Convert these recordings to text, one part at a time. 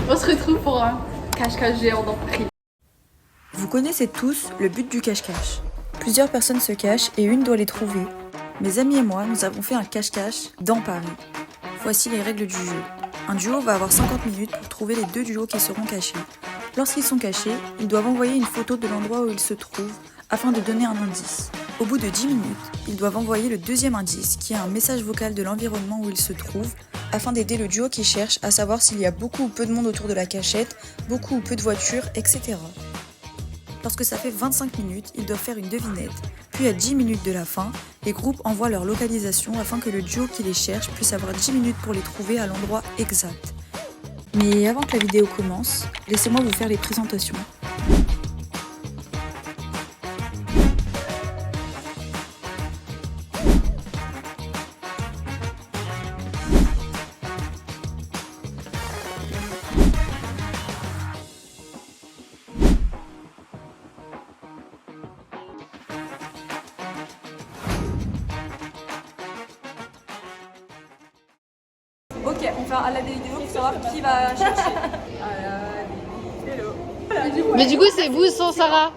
On se retrouve pour un cache-cache géant dans Paris. Vous connaissez tous le but du cache-cache. Plusieurs personnes se cachent et une doit les trouver. Mes amis et moi, nous avons fait un cache-cache dans Paris. Voici les règles du jeu. Un duo va avoir 50 minutes pour trouver les deux duos qui seront cachés. Lorsqu'ils sont cachés, ils doivent envoyer une photo de l'endroit où ils se trouvent afin de donner un indice. Au bout de 10 minutes, ils doivent envoyer le deuxième indice qui est un message vocal de l'environnement où ils se trouvent afin d'aider le duo qui cherche à savoir s'il y a beaucoup ou peu de monde autour de la cachette, beaucoup ou peu de voitures, etc. Lorsque ça fait 25 minutes, ils doivent faire une devinette. Puis à 10 minutes de la fin, les groupes envoient leur localisation afin que le duo qui les cherche puisse avoir 10 minutes pour les trouver à l'endroit exact. Mais avant que la vidéo commence, laissez-moi vous faire les présentations. Ok, on fait un à la vidéo pour savoir qui va chercher. Mais du coup, c'est vous sans Sarah.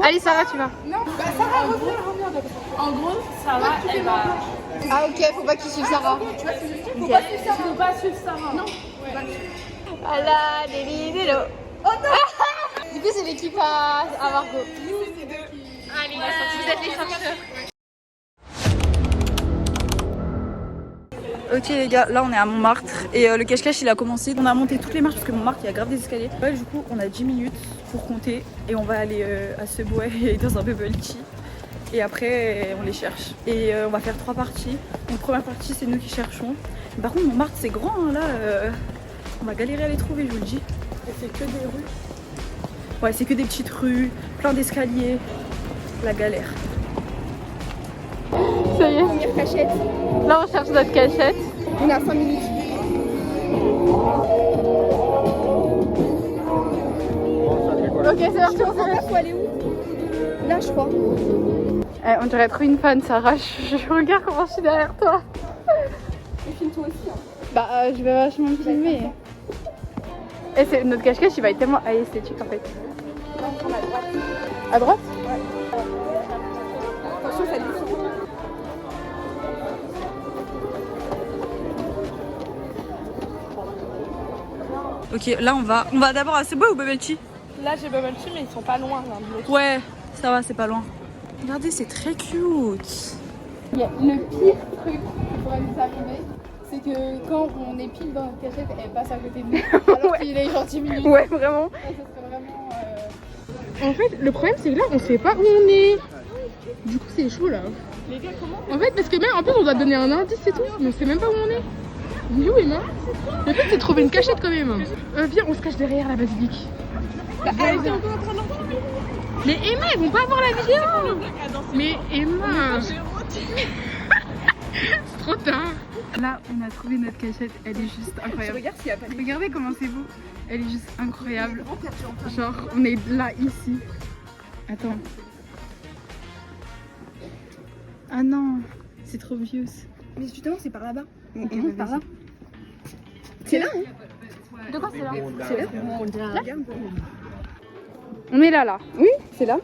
Allez, Sarah, tu vas. Non, bah Sarah, reviens d'abord. En gros, Sarah, elle va. Ah, ok, faut pas qu'il suive Sarah. Tu vois ce que je veux dire? Faut pas suivre Sarah. Faut pas suivre Sarah. Non. À la Vélo. Oh non. Du coup, c'est l'équipe à Margot. Allez, vous êtes les chercheurs. Ok les gars, là on est à Montmartre et le cache-cache il a commencé. On a monté toutes les marches parce que Montmartre il y a grave des escaliers. Ouais, du coup on a 10 minutes pour compter et on va aller à Subway et dans un bubble tea. Et après on les cherche. Et on va faire 3 parties. Donc première partie c'est nous qui cherchons. Par contre Montmartre c'est grand hein, là. On va galérer à les trouver je vous le dis. Et c'est que des rues. Ouais c'est que des petites rues, plein d'escaliers. La galère. Ça y est. Première cachette. Là, on cherche notre cachette. On a 5 minutes. Ok, c'est parti, on s'arrête. Faut aller où? Là, je crois. On dirait trop une fan, Sarah. Je regarde comment je suis derrière toi. Et filme-toi aussi. Hein. Bah, je vais vachement me filmer. Et c'est notre cache-cache, il va être tellement esthétique en fait. On a droite. À droite? Attention, ça descend. Ok là on va d'abord à Subway ou bubble tea? Là, j'ai bubble tea, mais ils sont pas loin l'un de l'autre. Ouais ça va c'est pas loin. Regardez c'est très cute. Le pire truc qui pourrait nous arriver, c'est que quand on est pile dans notre cachette, elle passe à côté de nous. Alors qu'il est genre 10 minutes. Ouais, vraiment. Ça serait vraiment. En fait, le problème c'est que là on sait pas où on est. Du coup, c'est chaud là. Les gars, comment? En fait, parce que même en plus on doit donner un indice et tout, mais on sait même pas où on est. On est où Emma? Le fait c'est de trouver une cachette quand même. Viens, on se cache derrière la basilique. Bah, elle était encore en train d'en filmer. Mais Emma, ils vont pas voir la vidéo. Mais Emma, c'est trop tard. Là, on a trouvé notre cachette, elle est juste incroyable. Regarde s'il y a pas de. Regardez comment c'est beau. Elle est juste incroyable. Genre, on est là, ici. Attends. Ah non, c'est trop vieux. Mais justement, c'est par là-bas. Ok, On monte par là. C'est là, hein? De quoi c'est là? C'est là. On est là. Oui, c'est là.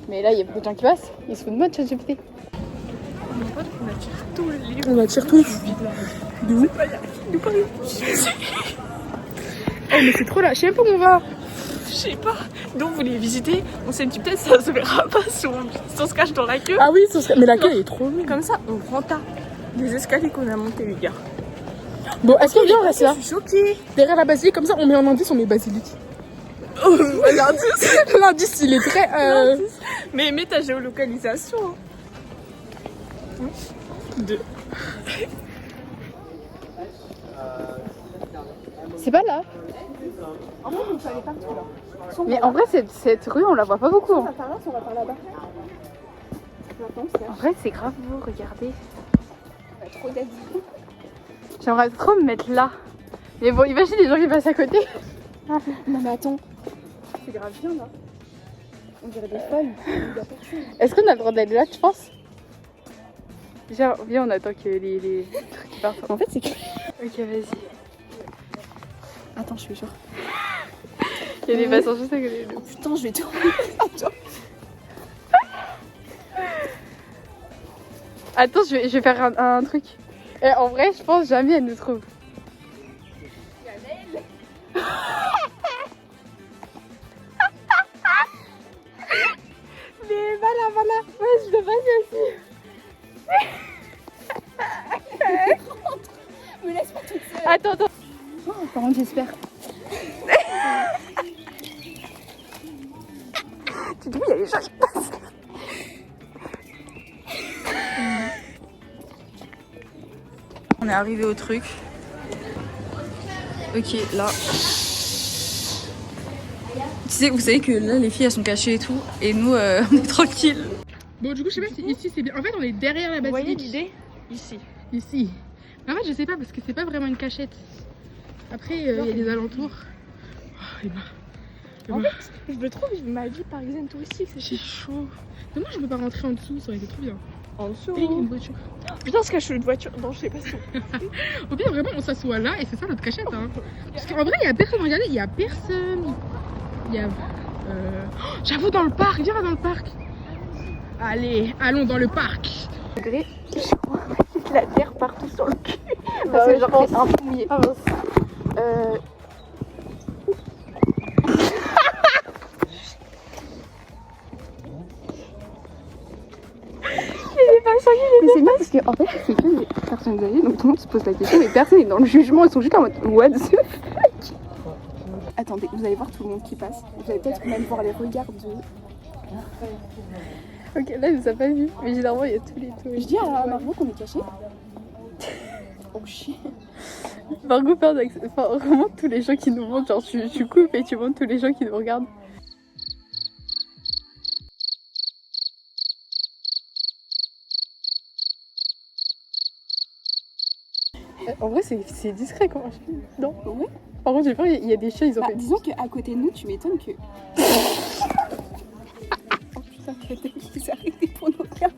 Mais là, il y a beaucoup de gens qui passent. Ils se foutent de moi de ChatGPT. On attire tout. De où? De Paris. Oh, mais c'est trop là. Je sais même pas où on va. Je sais pas. Donc vous les visiter, on s'est dit peut-être ça se verra pas si on se cache dans la queue. Ah oui, mais la queue elle est trop longue. Comme ça, on prend des escaliers qu'on a montés les gars. Bon, est-ce qu'on vient, on reste là? Je suis choquée. Derrière la basilique, comme ça, on met un indice, on met basilique. Oh, l'indice. L'indice, il est très. Mais mets ta géolocalisation. Deux. C'est pas là. En fait, on peut aller partout là. Mais en vrai, cette rue, on la voit pas beaucoup. On va par là, on va par là-bas. Maintenant, c'est En vrai, c'est grave beau, regardez. trop d'aides. J'aimerais trop me mettre là. Mais bon, imagine les gens qui passent à côté. Non mais attends, c'est grave bien là. On dirait des folles. Est-ce qu'on a le droit d'aller là, tu penses? Genre, viens, on attend que les trucs partent. En fait, c'est que. Ok, vas-y. Attends, je suis sûre. Il y a des passants, je sais que Oh putain, je vais tourner. Attends. Attends, je vais faire un truc. Et en vrai, je pense jamais elle nous trouve. Mais voilà. Ouais, je le passe aussi. Me laisse pas toute seule. Attends. Oh, par contre, j'espère. Tu dis, il y a les gens qui passent. On est arrivé au truc. Ok, là. Vous savez que là, les filles, elles sont cachées et tout. Et nous, on est tranquilles. Bon, du coup, je sais pas si ici c'est bien. En fait, on est derrière la Vous voyez basilique. l'idée? Ici. Ici. En fait, je sais pas parce que c'est pas vraiment une cachette. Après, il y a les alentours. Oh, les bas. En fait, je me trouve ma vie parisienne touristique, c'est C'est chaud. Dommage, je peux pas rentrer en dessous, ça aurait été trop bien. en dessous. Et il y a une voiture. Putain, on se cache une voiture. Non, je sais pas si Au pire, vraiment, on s'assoit là et c'est ça notre cachette. Hein. Parce qu'en vrai, il y a personne. Regardez, il y a personne. Il y a. Oh, j'avoue, dans le parc. Viens dans le parc. Allez, allons dans le parc. la terre partout sur le cul. Parce que genre, pense. c'est un peu mouillé. Ah mince. Mais c'est bien parce qu'en fait, c'est que des personnes âgées, donc tout le monde se pose la question, mais personne n'est dans le jugement, ils sont juste en mode what the fuck. Attendez, vous allez voir tout le monde qui passe. Vous allez peut-être même voir les regards de. Ok, là, je nous a pas vu. Mais généralement, il y a tous les touristes. Je dis à Margot qu'on est caché. Oh chien. Margot peur enfin, vraiment tous les gens qui nous montrent, genre tu coupes et tu montres tous les gens qui nous regardent. En vrai c'est discret comment je fais. Non. Ouais. Par contre j'ai peur, il y a des chiens, ils ont Bah, fait. disons qu'à côté de nous, tu m'étonnes que. Oh putain, peut-être qu'ils s'est arrêté pour nous regarder.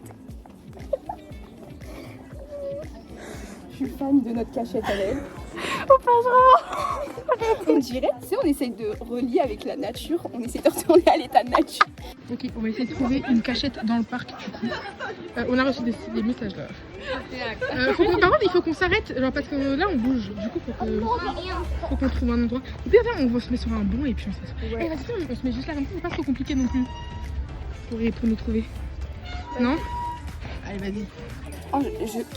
Je suis fan de notre cachette à elle. On dirait, tu sais, on essaye de relier avec la nature, on essaie de retourner à l'état de nature. Ok, on va essayer de trouver une cachette dans le parc du coup. On a reçu des messages là. Par contre, il faut qu'on s'arrête, genre parce que là on bouge. Du coup, faut qu'on trouve un endroit. Ou bien, viens, on va se mettre sur un banc et puis on s'assoit. Ouais. Eh, vas-y, on se met juste là comme ça, c'est pas trop compliqué non plus. Pour nous trouver. Non? Allez, vas-y. Oh,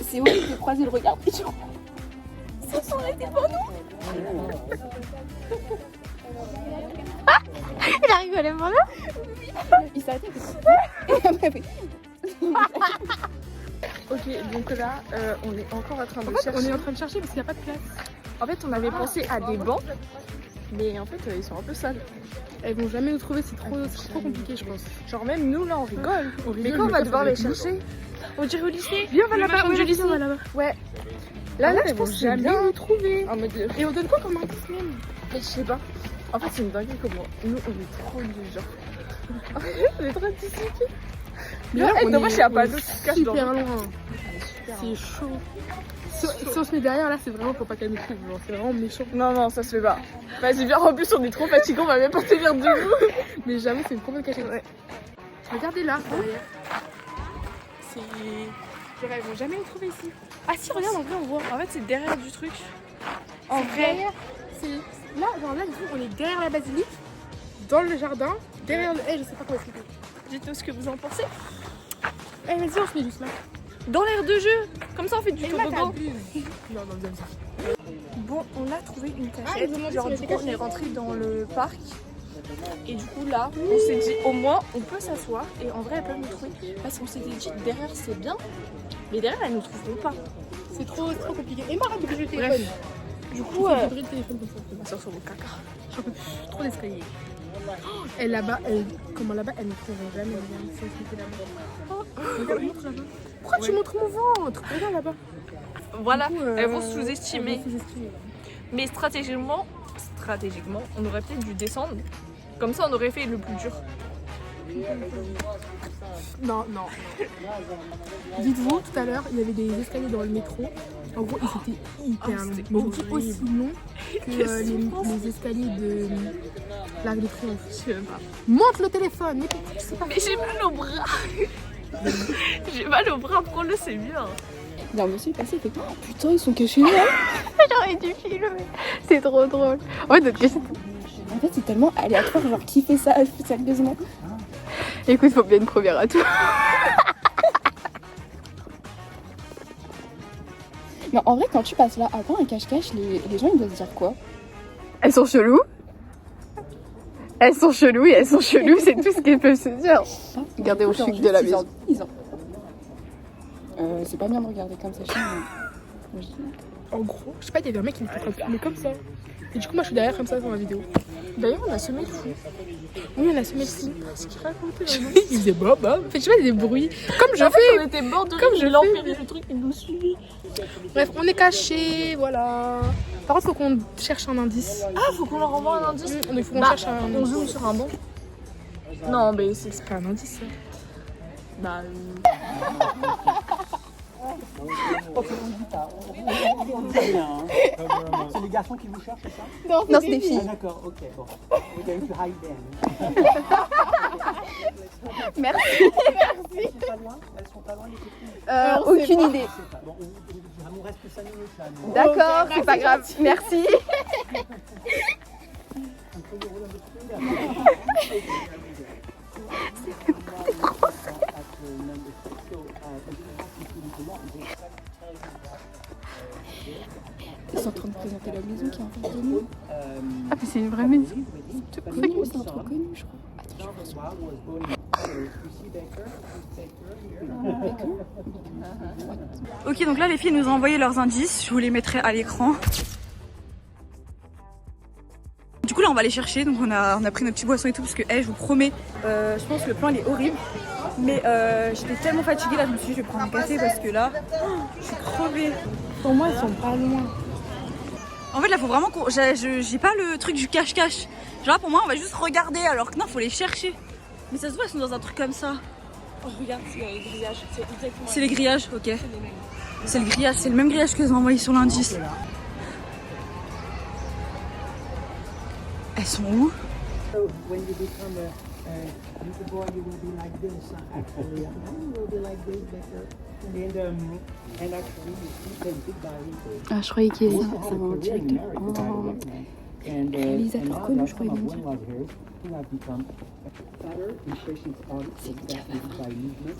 c'est horrible de croiser le regard des gens. Ils se sont arrêtés devant nous. Il a rigolé pendant. Ils s'arrêtaient. Et après, Ok, donc là, on est encore en train de En fait, chercher. on est en train de chercher parce qu'il n'y a pas de place. En fait, on avait pensé à des bancs, mais en fait, ils sont un peu sales. Elles vont jamais nous trouver, c'est trop compliqué, je pense. Genre même nous là, on rigole. On Mais rigole, quand on va ça devoir va les être chercher, on dirait au lycée. Viens, on va Le là-bas, machin on du lycée. on va là-bas. Ouais. Là, elles je pense vont que c'est jamais bien. nous trouver. En mode, Et on donne quoi comme indice même? mais je sais pas. En fait, c'est une dinguerie comment nous, on est trop nuls, genre. On est trop anticiper. Mais là, on dommage, est- il y a on pas est d'eau qui se cache dans super le- loin. C'est chaud. Si on se met derrière là, c'est vraiment faut pas qu'elle nous trouve. Genre, c'est vraiment méchant. Non, ça se fait pas. Vas-y, viens, en plus, on est trop fatigués, on va même pas tenir debout. Mais j'avoue, c'est une trop bonne cachette. Ouais. Regardez là, derrière. C'est. Genre, elles vont jamais nous trouver ici. Ah si, regarde, en vrai, on voit. En fait, c'est derrière du truc. En vrai, c'est là, genre là, du coup, on est derrière la basilique, dans le jardin, derrière le. Eh, je sais pas comment expliquer. Dites-nous ce que vous en pensez. Eh, vas-y, on se met juste là. Dans l'air de jeu. Comme ça, on fait du toboggan. Non, viens ça. Bon, on a trouvé une Ah, cachette. ils ont demandé Genre, si du on coup, était on est cachés. rentré dans le parc. Et du coup, là, on s'est dit, au moins, on peut s'asseoir. Et en vrai, elles peuvent nous trouver. Parce qu'on s'était dit, derrière, c'est bien. Mais derrière, elles nous trouveront pas. C'est trop compliqué. Et Mara, bouger le téléphone. Bref. Du coup, Faut vibrer le téléphone comme ça. on va sur mon caca. J'en peux plus. Trop d'escaliers. Et là-bas, comment là-bas, elles ne trouveront jamais. Regarde, c'est c'était là-bas. Regarde, montre là-bas. Pourquoi tu montres mon ventre? Regarde là-bas. Voilà, Du coup, elles vont elles sous-estimer. vont sous-estimer. Mais stratégiquement, on aurait peut-être dû descendre. Comme ça, on aurait fait le plus dur. Non. Dites-vous, tout à l'heure, il y avait des escaliers dans le métro. En gros, ils étaient hyper longs. Mais aussi longs que les escaliers de l'Arc de Triomphe. Je sais pas. Monte le téléphone, mais pourquoi tu sais pas? Mais j'ai mal au bras. J'ai mal au bras, prends-le, c'est bien. Non, monsieur est passé, il fait oh, putain, ils sont cachés là. J'aurais dû filmer. C'est trop drôle. En fait, notre cachette. En fait, c'est tellement aléatoire, genre qui fait ça sérieusement. Écoute, faut bien une première à tout. Mais en vrai, quand tu passes là avant un cache-cache, les gens ils doivent se dire quoi? Elles sont cheloues. Elles sont cheloues et elles sont cheloues, c'est tout ce qu'elles peuvent se dire. Regardez au chic de la maison. C'est pas bien de regarder comme ça chez moi. En gros, je sais pas, il y avait un mec qui me fait filmer comme ça. Et du coup, moi je suis derrière comme ça dans la vidéo. D'ailleurs, on a semé le fou. Oui, on a semé le fou. Ce qu'il racontait vraiment. Il faisait bah. En fait, je sais pas, des bruits. Comme je fais. On était morts de Comme rire, je il a fais. empiré le truc, il nous suivait. Bref, on est cachés, voilà. Par contre, faut qu'on cherche un indice. Ah, faut qu'on leur envoie un indice. Donc, il faut qu'on Bah, cherche un on indice. zoome sur un banc. Non, mais c'est C'est pas un indice, ça. Bah. C'est les garçons qui vous cherchent, c'est ça? Non, c'est des filles. Ah d'accord, ok, bon. We're going to hide them. Merci. Elles sont pas loin? Elles sont pas loin, les petites filles? Aucune idée. C'est pas bon, il nous reste que 5 minutes là. nous. D'accord, c'est pas grave. Merci. Ils sont en train de présenter la maison qui est en face de nous. Ah, mais c'est une vraie maison. C'est un truc connu, je crois. Ok, donc là les filles nous ont envoyé leurs indices, je vous les mettrai à l'écran. Du coup là on va les chercher, donc on a pris nos petits boissons et tout parce que je vous promets, je pense que le plan il est horrible. Mais j'étais tellement fatiguée là, je me suis dit je vais prendre un café parce que là, je suis crevée. Pour moi, ils sont pas loin. En fait là faut vraiment qu'on... J'ai pas le truc du cache-cache. Genre là, pour moi on va juste regarder alors que non faut les chercher. Mais ça se voit, elles sont dans un truc comme ça. Oh, regarde, c'est les grillages. C'est exactement. C'est les grillages, ok. C'est le grillage, c'est le même grillage que j'ai envoyé sur l'indice. Elles sont où? When you become a little boy, you will be like this. Actually, you will be like this better. And actually, it's painted by Ah, je croyais qu'il y avait ça va en Korean direct. married. And Réalisateur now connu, that je croyais some of bien. one was hers, who have become fatter and patients on by movement.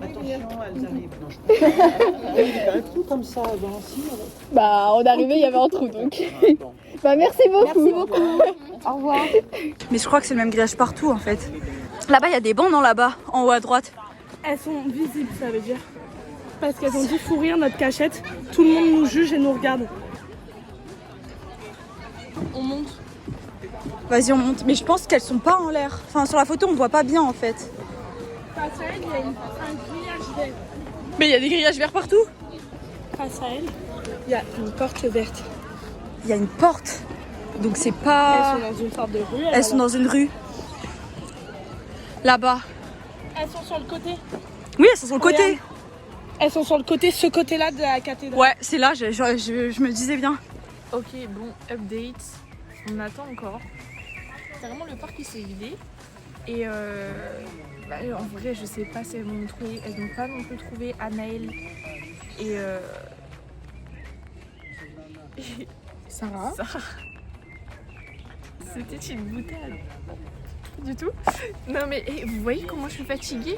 Attention, elles arrivent. Non, je un trou comme ça avant aussi. Bah, on est arrivé, il y avait un trou donc. Bah, merci beaucoup. Merci beaucoup. Au revoir. Mais je crois que c'est le même grillage partout en fait. Là-bas il y a des bancs, non, là-bas, en haut à droite. Elles sont visibles, ça veut dire. Parce qu'elles ont dit faut rire notre cachette. Tout le monde nous juge et nous regarde. On monte. Vas-y on monte, mais je pense qu'elles sont pas en l'air. Enfin sur la photo on voit pas bien en fait. Face à elle, il y a un grillage vert. Mais il y a des grillages verts partout. Face à elle, il y a une porte verte. Il y a une porte. Donc c'est pas... Elles sont dans une sorte de rue. Elles sont dans une rue. Là-bas. Elles sont sur le côté. Oui, elles sont sur le côté. Elles sont sur le côté, ce côté-là de la cathédrale. Ouais, c'est là, je me disais bien. Ok, bon, update. On attend encore. Carrément, le parc il s'est vidé. Et bah, en vrai, je sais pas si elles vont nous trouver. Elles n'ont pas non plus trouvé Anaël et Sarah. C'était une boutade. Du tout. Non mais vous voyez comment je suis fatiguée.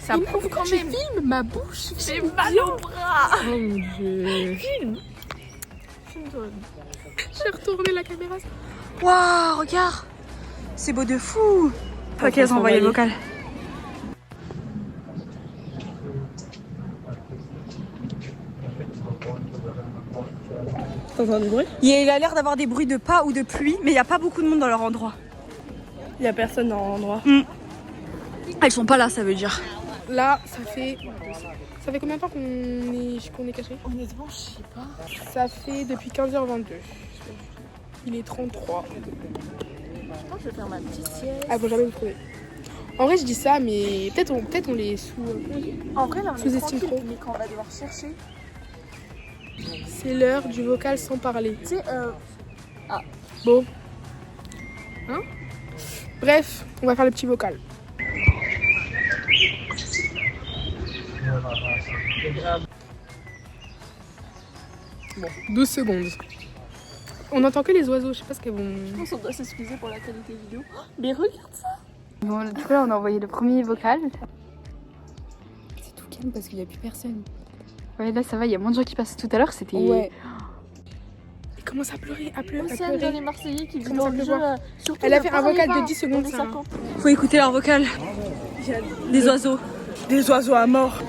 Ça prouve quand même. Filme ma bouche. J'ai mal au bras. Oh mon dieu. Filme. J'ai retourné la caméra. Waouh, regarde. C'est beau de fou. Ok, elles ont envoyé le vocal. T'entends du bruit? Il a l'air d'avoir des bruits de pas ou de pluie, mais il n'y a pas beaucoup de monde dans leur endroit. Il y a personne dans l'endroit. Elles sont pas là, ça veut dire. Là, ça fait combien de temps qu'on est caché? Honnêtement, je sais pas. Ça fait depuis 15h22. Il est 33. Je pense que je vais faire ma petite sieste. Ah, bon, jamais vous trouver. En vrai, je dis ça, mais peut-être on les sous. En vrai, là, on est Sous-estime tranquille, trop. mais quand on va devoir chercher, C'est l'heure du vocal sans parler. tu sais, Bon. Hein? Bref, on va faire le petit vocal. Bon, 12 secondes. On n'entend que les oiseaux, je sais pas ce qu'elles vont... je pense qu'on doit s'excuser pour la qualité vidéo. Mais regarde ça. Bon, du coup là on a envoyé le premier vocal. C'est tout calme parce qu'il n'y a plus personne. Ouais là ça va, il y a moins de gens qui passent. Tout à l'heure c'était... Ouais. Il commence à pleurer, à pleurer. les Marseillais qui Commence à pleuvoir. Elle a fait un vocal de 10 secondes, ça. Faut écouter leur vocal. Des oiseaux. Des oiseaux à mort.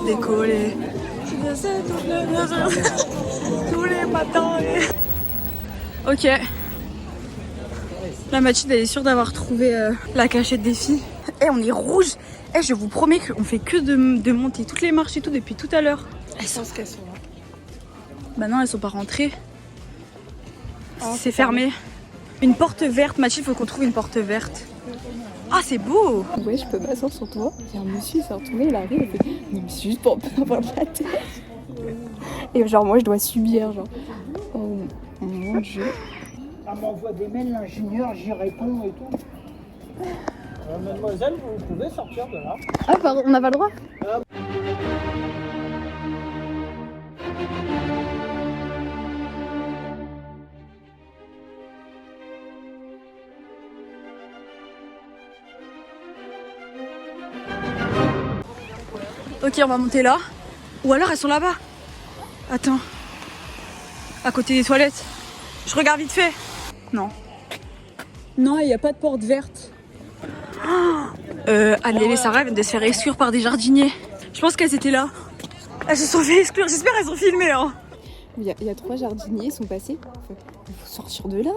Décoller. Tous les matins. Ok. La Mathilde elle est sûre d'avoir trouvé la cachette des filles. Et on est rouge. Et je vous promets qu'on fait que de monter toutes les marches et tout depuis tout à l'heure. Je pense qu'elles sont là. Bah non, elles sont pas rentrées. C'est fermé. Une porte verte. Mathilde, faut qu'on trouve une porte verte. Ah, c'est beau. Ouais, je peux m'asseoir sur toi. Il y a un monsieur, il s'est retourné, il arrive, il fait non, mais c'est juste pour pas avoir de la tête. Et genre, moi, je dois subir, genre. Oh mon dieu. Elle m'envoie des mails, l'ingénieur, j'y réponds et tout. Mademoiselle, vous pouvez sortir de là. Ah, pardon, on n'a pas le droit. Ok, on va monter là. Ou alors elles sont là-bas. Attends. À côté des toilettes. Je regarde vite fait. Non. Non, il n'y a pas de porte verte. Annelle et Sarah viennent de se faire exclure par des jardiniers. Je pense qu'elles étaient là. Elles se sont fait exclure. J'espère qu'elles ont filmé. Hein. Il y a 3 jardiniers, ils sont passés. Il faut sortir de là.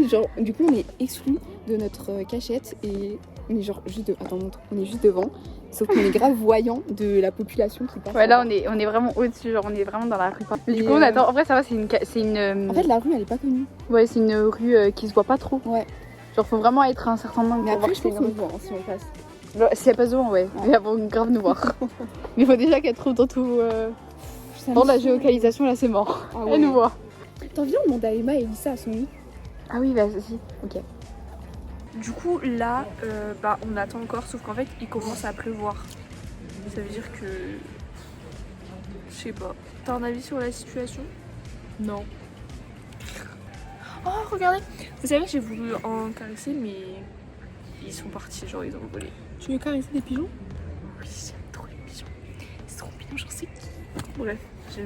Genre, du coup, on est exclus de notre cachette et on est genre juste Attends, montre. On est juste devant. Sauf qu'on est grave voyant de la population qui passe. Ouais, là, on est vraiment au-dessus. Genre, on est vraiment dans la rue. Mais du coup, on attend. En vrai, ça va, c'est une. En fait, la rue, elle est pas connue. Ouais, c'est une rue qui se voit pas trop. Ouais. Genre, faut vraiment être un certain nombre pour voir que c'est une rue. Si on passe. Genre, si elle passe devant, ouais. Elles vont grave nous voir. Mais il faut déjà qu'elle trouve dans tout. Dans la géolocalisation, là, c'est mort. Ah ouais. Elle nous voit. T'as envie, on demande à Emma et Elissa à son lit. Ah oui, vas-y. Ok. Du coup, là, on attend encore, sauf qu'en fait, il commence à pleuvoir. Ça veut dire que... Je sais pas. T'as un avis sur la situation? Non. Oh, regardez! Vous savez, j'ai voulu en caresser, mais ils sont partis, genre ils ont volé. Tu veux caresser des pigeons? Oui, j'aime trop les pigeons. C'est trop mignon, j'en sais qui. Bref,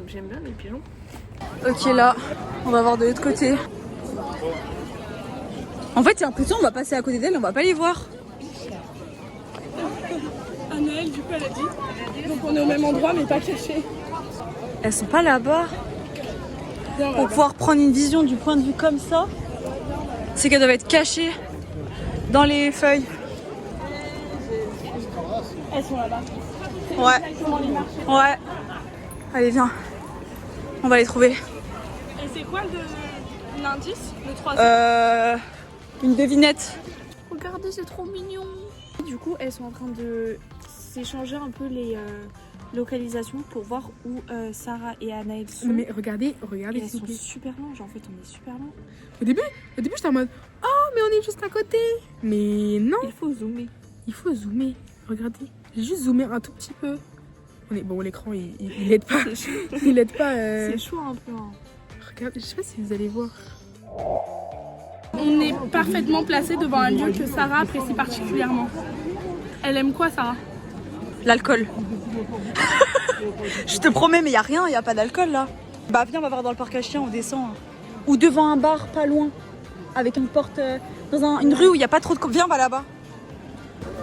j'aime bien les pigeons. Ok, là, on va voir de l'autre côté. En fait, j'ai l'impression qu'on va passer à côté d'elles, on va pas les voir. Annelle, du coup, elle a dit. Donc on est au même endroit, mais pas caché. Elles sont pas là-bas. Pour pouvoir prendre une vision du point de vue comme ça, c'est qu'elles doivent être cachées dans les feuilles. Elles sont là-bas. Ouais. Ouais. Allez, viens. On va les trouver. Et c'est quoi l'indice? Le troisième? Une devinette. Regardez, c'est trop mignon. Du coup, elles sont en train de s'échanger un peu les localisations pour voir où Sarah et Anaël sont. Mais regardez, Et elles s'il sont vous plaît. super loin. Genre, en fait, on est super loin. Au début j'étais en mode oh, mais on est juste à côté. Mais non, Il faut zoomer. il faut zoomer. Regardez, j'ai juste zoomé un tout petit peu. On est bon, l'écran il aide pas. Il aide pas. C'est chaud un peu. Hein. Regarde, je sais pas si vous allez voir. On est parfaitement placé devant un lieu que Sarah apprécie particulièrement. Elle aime quoi, Sarah? L'alcool. Je te promets, mais y a rien, y a pas d'alcool là. Bah viens, on va voir dans le parc à chiens, on descend. Ou devant un bar, pas loin. Avec une porte dans une rue où y a pas trop de... Viens, on va là-bas.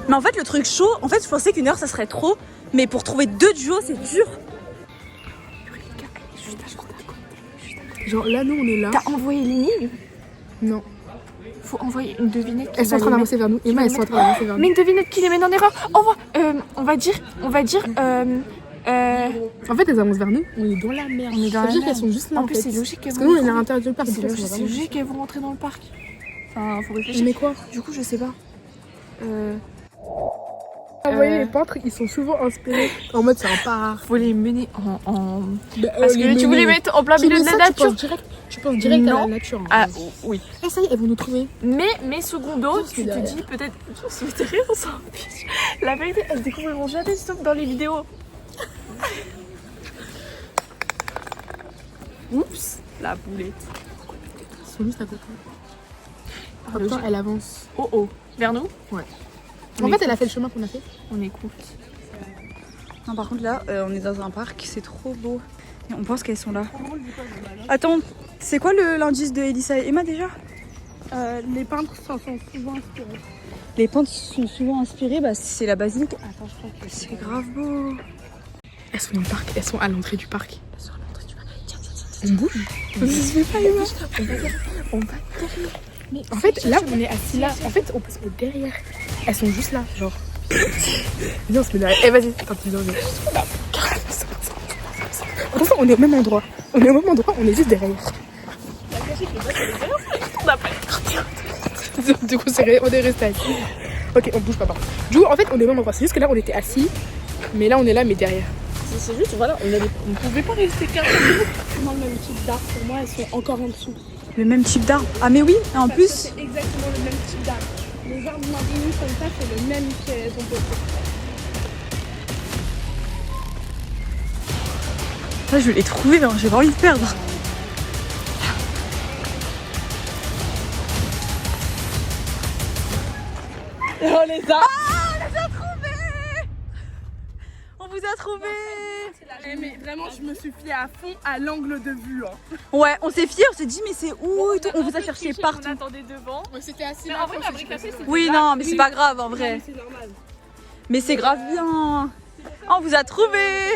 Mais en fait, le truc chaud, en fait, je pensais qu'une heure ça serait trop. Mais pour trouver 2 duos, c'est dur. Genre là, nous on est là. T'as envoyé l'énigme? Non. Faut envoyer une devinette. Elles sont en train d'avancer vers nous. Emma, elles sont en train d'avancer vers nous. Mais une devinette qui les mène en erreur. On va dire. En fait, elles avancent vers nous. On est dans la merde. On est dans Ça veut la dire merde. qu'elles sont juste là. En plus, c'est logique qu'elles Parce que nous, on est à vont. l'intérieur du parc. C'est logique qu'elles vont rentrer dans le parc. Enfin, faut réfléchir. Mais quoi? Du coup, je sais pas. Vous voyez, les peintres, ils sont souvent inspirés en mode c'est un parc. Faut les mener en... Bah, Parce que tu voulais mettre en plein milieu de la nature. Tu penses direct à Non. la nature. Ah oui. Ah ça y est, elles vont nous trouver. Mais secondo, tu te derrière. dis peut-être... Tu me derrière, on s'en fiche. La vérité, elles découvriront jamais sauf dans les vidéos. Oups, la boulette. Ils sont juste à côté. Attends, elle avance. Oh oh. Vers nous? Ouais. On En fait, écoute. elle a fait le chemin qu'on a fait. On écoute. Non, par contre, là, on est dans un parc, c'est trop beau. Et on pense qu'elles sont là. Attends, c'est quoi l'indice de Elissa et Emma déjà? Les peintres s'en sont souvent inspirés. Les peintres sont souvent inspirés, bah c'est la basilique. Attends, je crois que c'est grave beau. Elles sont dans le parc, elles sont à l'entrée du parc. Elles sont à l'entrée du parc. Tiens. On bouge. Ça se fait pas, Emma. On va derrière. Mais En fait, là, on est assis là. En fait, on peut se mettre derrière. Elles sont juste là, genre. Viens, on se met derrière. Eh, vas-y. Attends, viens. Attention, on est au même endroit. On est juste derrière. Du coup, on est resté assis. Ok, on bouge pas. Du coup, en fait, on est au même endroit. C'est juste que là, on était assis. Mais là, on est là, mais derrière. c'est juste, voilà, on pouvait pas rester 15 Exactement le même type d'arbre. Pour moi, elles sont encore en dessous. Le même type d'arbre. Ah mais oui, et en Parce que plus, c'est exactement le même type d'arbre. Les arbres marines comme ça, c'est le même qu'elles ont posé. là, je vais les trouver, hein, j'ai pas envie de perdre. On les a. On les a trouvés. On vous a trouvés. Mais vraiment, je me suis fiée à fond à l'angle de vue. Hein. Ouais, on s'est fiés, on s'est dit mais c'est où et tout. On vous a cherché partout. On attendait devant. On s'était assis Mais là. en vrai, la brique cassée, c'est Oui, non, mais c'est pas grave en vrai. C'est normal. Mais c'est grave bien. On vous a trouvés.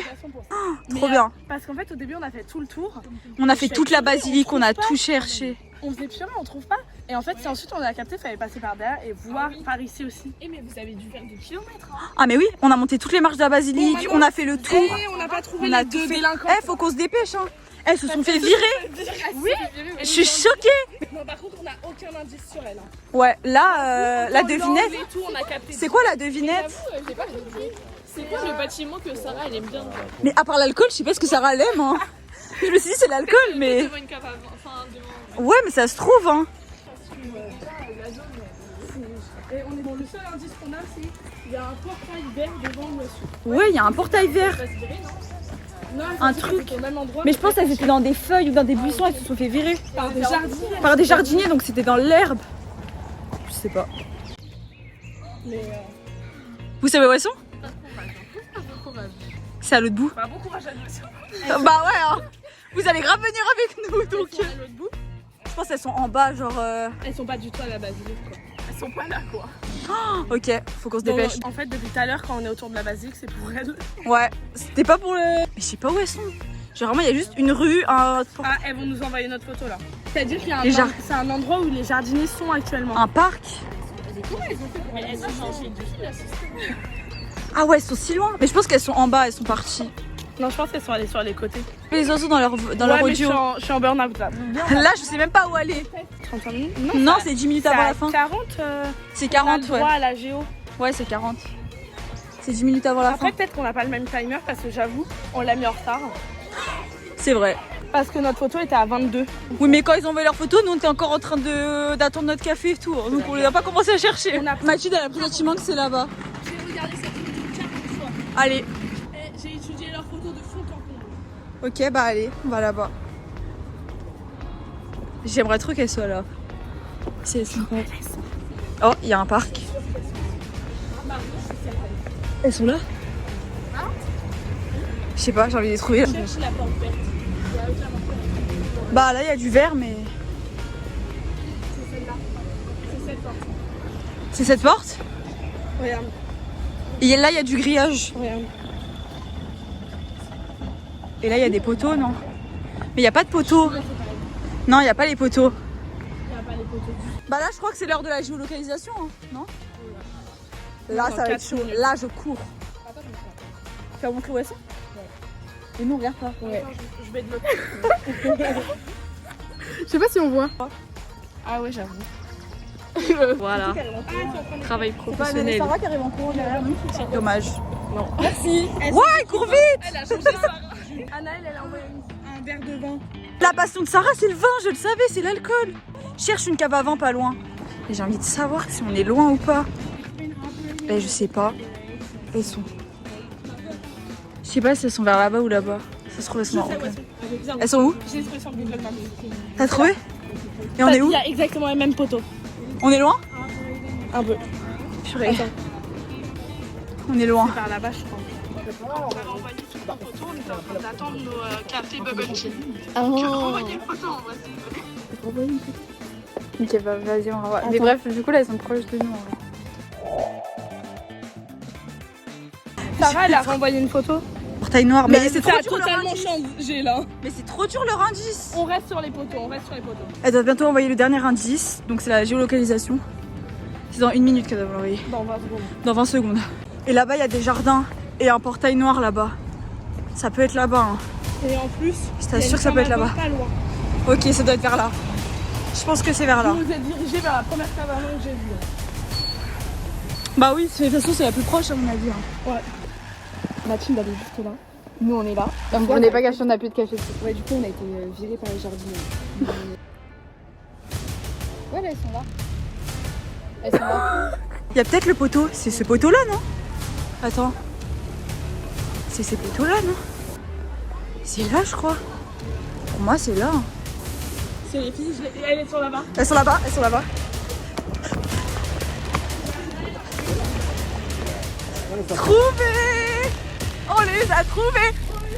Trop bien. Parce qu'en fait, au début, on a fait tout le tour. On a fait toute la basilique, on a tout cherché. On faisait purée, on trouve pas. Et en fait, c'est ensuite on a capté, fallait passer par derrière et voir par ici aussi. Eh, mais vous avez dû faire des kilomètres. Hein. Ah mais oui, on a monté toutes les marches de la basilique, Bon, on a fait le tour. Et on n'a pas trouvé On a les deux tout fait. délinquants. Eh, faut qu'on se dépêche hein. Elles se sont fait virer. Oui. Je suis choquée. Non, par contre, on n'a aucun indice sur elle. Hein. Ouais, là, la devinette. Et tout, on a capté. C'est quoi la devinette? C'est quoi le bâtiment que Sarah elle aime bien? Mais à part l'alcool, je sais pas ce que Sarah aime. Hein. Je me suis dit c'est l'alcool, mais. Devant une cave enfin devant. Ouais, mais ça se trouve hein. Et on est dans le seul indice qu'on a, c'est il y a un portail vert devant le monsieur. Ouais, il y a un portail vert. Non, Un truc. au même endroit. Mais je pense qu'elles étaient dans des feuilles ou dans des buissons, elles se sont fait virer. par des jardiniers. Par des jardiniers, donc c'était dans l'herbe. Je sais pas. Mais Vous savez où elles sont? C'est à l'autre bout. Bah, bon courage à nous. Bah ouais hein. Vous allez grave venir avec nous donc. à l'autre bout. Je pense qu'elles sont en bas genre. Elles sont pas du tout à la basilique quoi. Elles sont pas là quoi. Ok, faut qu'on se Donc, dépêche. en fait, depuis tout à l'heure, quand on est autour de la basilique, c'est pour elle. Ouais, c'était pas pour le. Mais je sais pas où elles sont. Genre vraiment, il y a juste une rue, un Ah, elles vont nous envoyer notre photo là. C'est-à-dire qu'il y a Les jar- c'est un endroit où les jardiniers sont actuellement. parc. Mais elles ont changé de système. Ah ouais, elles sont si loin. Mais je pense qu'elles sont en bas, elles sont parties. Non, je pense qu'elles sont allées sur les côtés. Les oiseaux dans leur Ouais, mais audio. je suis en burn-out là. Là, je sais même pas où aller. 35 minutes Non, c'est 10 minutes c'est avant à la fin. 40. C'est On a 40, le droit ouais. à la géo. Ouais, c'est 40. C'est 10 minutes avant la Après, fin. peut-être qu'on n'a pas le même timer parce que j'avoue, on l'a mis en retard. C'est vrai. Parce que notre photo était à 22. Oui, mais quand ils ont envoyé leur photo, nous on était encore en train d'attendre notre café et tout. Donc on les a pas commencé à chercher. Mathilde, elle a pris le sentiment que c'est là-bas. J'ai regardé cette vidéo 40 fois. Allez. Et j'ai étudié leurs photos de fond en comble. Ok, bah allez, on va là-bas. J'aimerais trop qu'elle soit là. Si elles sont pas. Oh, il y a un parc. Elles sont là? Je sais pas, j'ai envie de les trouver. Cherche la porte verte. Bah là, il y a du vert, mais. C'est celle-là. C'est cette porte. C'est cette porte? Regarde, Et là, il y a du grillage. regarde. Et là, il y a des poteaux, non? Mais il n'y a pas de poteaux. Non, il n'y a pas les poteaux. Il n'y a pas les poteaux. Bah là, je crois que c'est l'heure de la géolocalisation, hein, non? Là, Dans ça va être 4 chaud. minutes. Là, je cours. Tu vas montrer où elles sont? Et nous, on regarde pas. Ouais. Je vais de l'autre. Je sais pas si on voit. Ah ouais, j'avoue. Voilà. Travail professionnel. Sarah qui arrive en cours derrière nous. Dommage. Merci. Ouais, il court vite. Elle a changé Sarah. Anaël, elle a envoyé un verre de vin. La passion de Sarah, c'est le vin, je le savais, c'est l'alcool. Cherche une cave à vin pas loin. Et j'ai envie de savoir si on est loin ou pas. Et je sais pas. Elles sont. Je sais pas si elles sont vers là-bas ou là-bas. Ça se trouve, elles sont là. Elles sont où? J'ai trouvé sur Google Maps. T'as trouvé? Et on est où? Il y a exactement les mêmes poteaux. On est loin? Un peu. Purée. On est loin. Par là-bas, je crois. On avait envoyé tout le photo, on était en train d'attendre nos cafés Bubble Tea. Tu veux renvoyer une photo en vrai? Ok, bah vas-y, on va voir. Mais bref, du coup, là, elles sont proches de nous. Sarah, elle a renvoyé une photo. Portail noir, mais c'est ça trop a dur leur totalement indice. changé là. Mais c'est trop dur leur indice. On reste sur les poteaux, on reste sur les poteaux. Elle doit bientôt envoyer le dernier indice, donc c'est la géolocalisation. C'est dans 1 minute qu'elle doit l'envoyer. Dans 20 secondes. Dans 20 secondes. Et là-bas, il y a des jardins et un portail noir là-bas. Ça peut être là-bas. Hein. Et en plus, Je t'assure que ça peut être là-bas. Pas loin. Ok, ça doit être vers là. Je pense que c'est vers là. On nous est dirigé vers la première cave à vin que j'ai vue. Bah oui, de toute façon, c'est la plus proche à mon avis. Hein. Ouais. Mathilde, elle est juste là. Nous, on est là. On n'est pas caché, on n'a plus de cachette. Ouais, du coup, on a été virés par les jardiniers. Ouais, là, elles sont là. Elles sont là. Il y a peut-être le poteau. C'est ce poteau-là, non? Attends. C'est ces poteaux-là, non? C'est là, je crois. Pour moi, c'est là. C'est les filles, elles sont là-bas. Elles sont là-bas, elles sont là-bas. Trouvées! On les a trouvées!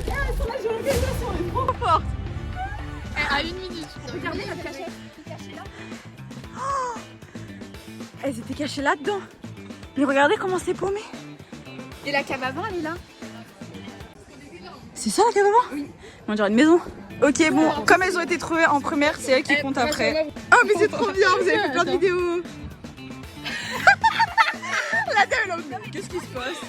Elles sont là, j'ai l'organisation, elle est trop forte. À 1 minute. Regardez la cachette. Elles étaient cachées là-dedans. Mais regardez comment c'est paumé. Et la cave à vin, elle est là. C'est ça la cave à vin? Oui. On dirait une maison. Ok, bon, comme elles ont été trouvées en première, c'est elles qui comptent après. Ah, mais c'est trop bien, vous avez fait plein de vidéos. La dame, elle en dit, qu'est-ce qui se passe?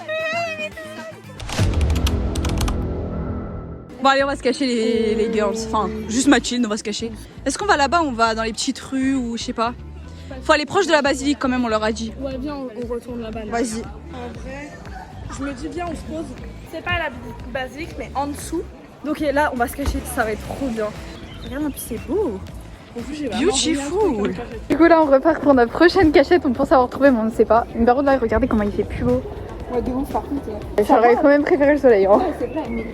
Bon, allez, on va se cacher les girls. Enfin, juste Mathilde, on va se cacher. Est-ce qu'on va là-bas ou on va dans les petites rues ou je sais pas? Faut aller proche de la basilique quand même, on leur a dit. Ouais, viens, on retourne là-bas. Là. Vas-y. En vrai, je me dis, viens, on se pose. C'est pas la basilique, mais en dessous. Donc là, on va se cacher, ça va être trop bien. Regarde, en plus, c'est beau. En plus, j'ai vraiment Beautiful. Du coup, là, on repart pour notre prochaine cachette. On pense avoir trouvé, mais on ne sait pas. Mais par contre, là, regardez comment il fait plus beau. Ouais, de ouf, par contre. J'aurais quand même préféré le soleil. Hein. Ouais, c'est plein, mais.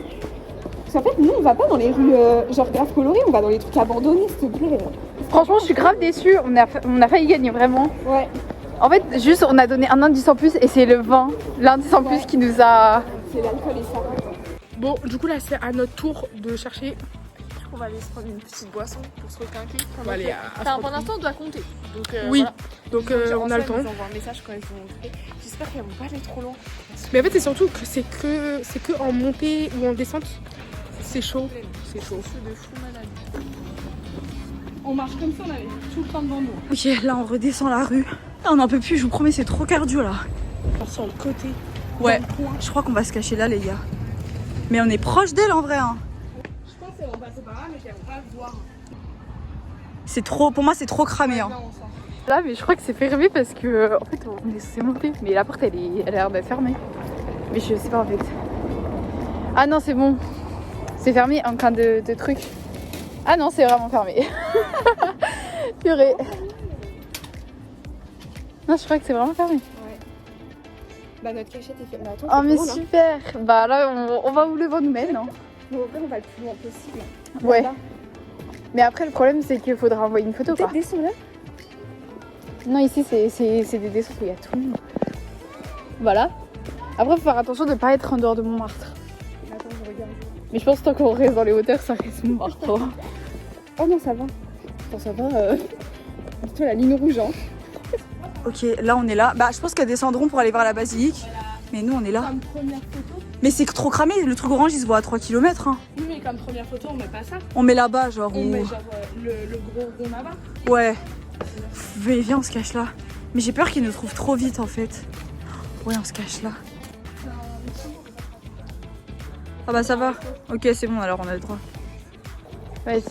Parce qu'en fait, nous, on va pas dans les rues genre grave colorées, on va dans les trucs abandonnés, s'il te plaît. Franchement, je suis grave déçue. On a failli gagner, vraiment. Ouais. En fait, juste, on a donné un indice en plus et c'est le vin. L'indice en plus qui nous a. C'est l'alcool et ça. Bon, du coup, là, c'est à notre tour de chercher. On va aller se prendre une petite boisson pour se requinquer. On va aller à Pour l'instant, on doit compter. Donc, oui, voilà. donc on a le temps. Ils envoient un message quand ils vont monter. J'espère qu'elles vont pas aller trop loin. Mais en fait, c'est surtout que c'est que en montée ou en descente. C'est chaud. C'est chaud. C'est de fou malade. On marche comme ça, on avait tout le temps devant nous. Ok, là, on redescend la rue. Là, on n'en peut plus, je vous promets, c'est trop cardio là. On sur le côté. Ouais, Dans le coin. je crois qu'on va se cacher là, les gars. Mais on est proche d'elle en vrai. Hein. Je pense qu'elles vont passer par là, mais qu'elles vont pas le voir. C'est trop, pour moi, c'est trop cramé. Hein. Là, on sent. Là, mais je crois que c'est fermé parce que. En fait, on est censé monter. Mais la porte, elle a l'air d'être fermée. Mais je sais pas en fait. Ah non, c'est bon. C'est fermé en cas de truc. Ah non, c'est vraiment fermé. Purée. Non, je crois que c'est vraiment fermé. Bah, notre cachette est fermée. Attends, Oh, mais comment, là super. Bah là, on va où le vent nous mène. Hein. Mais au pire, on va le plus loin possible. Ouais. Là. Mais après, le problème, c'est qu'il faudra envoyer une photo. Quoi. Peut-être descends là. Non, ici, c'est des descentes où il y a tout le monde. Voilà. Après, faut faire attention de ne pas être en dehors de Montmartre. Attends, je regarde. Mais je pense que tant qu'on reste dans les hauteurs, ça reste Montmartre. Oh non, ça va. Attends, ça va. Dis-toi la ligne rouge, hein. Ok, là, on est là. Bah, je pense qu'elles descendront pour aller voir la basilique. Mais nous, on est là. Comme première photo. Mais c'est trop cramé, le truc orange, il se voit à 3 km. Hein. Oui, mais comme première photo, on met pas ça. On met là-bas, genre. On où- met genre le gros rond là-bas. Ouais. Mais viens, on se cache là. Mais j'ai peur qu'ils nous trouvent trop vite en fait. Ouais, on se cache là. Ah bah ça va. Ok, c'est bon, alors on a le droit. Vas-y.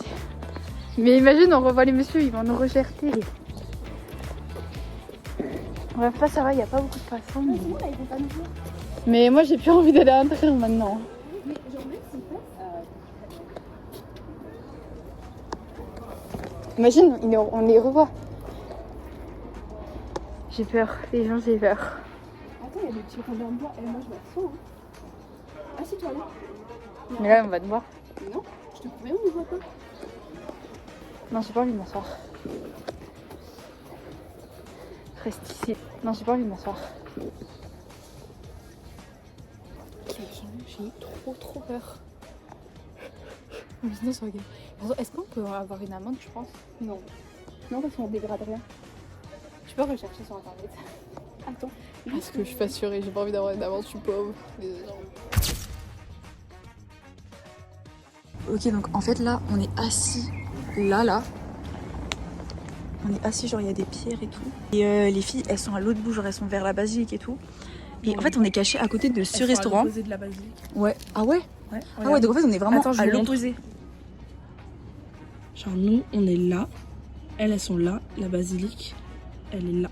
Mais imagine, on revoit les messieurs, ils vont nous rejeter. Bref, là ça va, il n'y a pas beaucoup de passants. Mais moi j'ai plus envie d'aller à l'intérieur maintenant. Imagine, on les revoit. J'ai peur, les gens j'ai peur. Attends, il y a des petits rondins en bois. Et moi je m'assois. Hein. Assieds-toi là. Mais là on va te voir. Non, je te promets, on ne voit pas. Non, j'ai pas envie de m'asseoir. Reste ici. Non, j'ai pas envie de m'asseoir. J'ai trop peur. Sinon, c'est ok. Est-ce qu'on peut avoir une amende, je pense? Non. Non, parce qu'on dégrade rien. Je peux rechercher sur internet. Attends. Parce que je suis pas sûre et j'ai pas envie d'avoir une amende, je suis pauvre. Désolée. Ok, donc en fait là, on est assis là. On est assis, genre il y a des pierres et tout. Et les filles, elles sont à l'autre bout, genre elles sont vers la basilique et tout. Et en fait, on est caché à côté de ce restaurant. De la basilique. Ouais. Ah ouais? Ouais, Ah ouais, donc en fait, on est vraiment Attends, je à vous l'opposé. Genre nous, on est là. Elles sont là. La basilique, elle est là.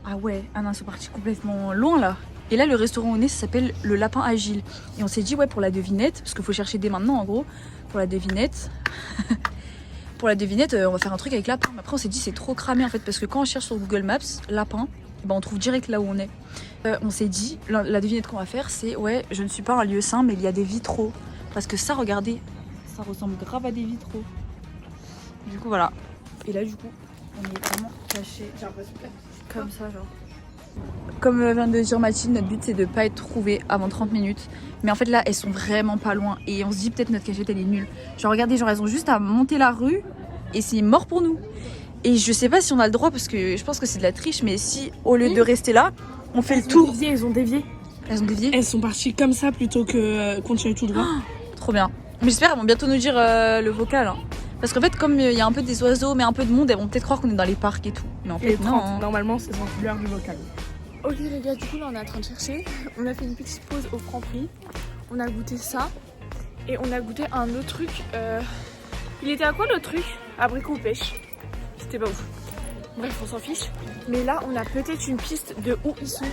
Ah ouais, ah non, c'est parti complètement loin là. Et là, le restaurant où on est, ça s'appelle le Lapin Agile. Et on s'est dit, ouais, pour la devinette, parce qu'il faut chercher dès maintenant en gros, pour la devinette. Pour la devinette, on va faire un truc avec lapin. Mais après, on s'est dit, c'est trop cramé en fait, parce que quand on cherche sur Google Maps, lapin, ben, on trouve direct là où on est. On s'est dit, la devinette qu'on va faire, c'est, ouais, je ne suis pas un lieu saint, mais il y a des vitraux. Parce que ça, regardez, ça ressemble grave à des vitraux. Du coup, voilà. Et là, du coup, on est vraiment cachés. Comme ça, genre. Comme vient de dire Mathilde, notre but c'est de pas être trouvé avant 30 minutes. Mais en fait là, elles sont vraiment pas loin. Et on se dit peut-être notre cachette elle est nulle. Genre regardez, genre elles ont juste à monter la rue et c'est mort pour nous. Et je sais pas si on a le droit parce que je pense que c'est de la triche. Mais si au lieu de rester là, on fait le tour. Elles ont dévié. Elles ont dévié. Elles sont parties comme ça plutôt que continuer tout droit. Trop bien. Mais j'espère qu'elles vont bientôt nous dire le vocal. Hein. Parce qu'en fait, comme il y a un peu des oiseaux, mais un peu de monde, elles vont peut-être croire qu'on est dans les parcs et tout. Mais en fait, Et 30, non. Hein. normalement, c'est l'heure du vocal. Ok les gars, du coup là on est en train de chercher. On a fait une petite pause au Franprix. On a goûté ça. Et on a goûté un autre truc. Il était à quoi l'autre truc? Abricot ou pêche. C'était pas ouf. Bref, on s'en fiche. Mais là, on a peut-être une piste de où ils sont.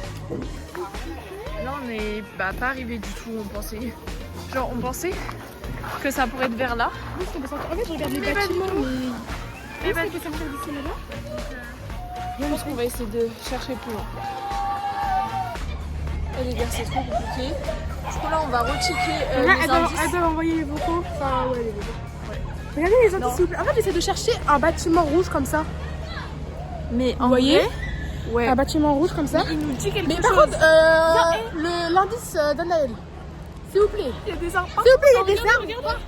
Là, on n'est pas arrivé du tout. On pensait que ça pourrait être vers là. En fait, je regarde les bâtiments, mais. Mais parce que ça me fait d'ici là. Je pense qu'on va essayer de chercher plus loin. Et les gars, c'est trop compliqué. Du coup, là, on va rechecker les indices. Elle doit envoyer les vocaux. Enfin, ouais, les vocaux. Ouais. Regardez les indices, s'il vous plaît. En fait, j'essaie de chercher un bâtiment rouge comme ça. Mais Vous voyez? Ouais. Un bâtiment rouge comme ça. Il nous dit quelque Mais chose. par contre, l'indice d'Anaël. S'il vous plaît. Il y a des arbres. S'il vous plaît, il y a des arbres. Regarde.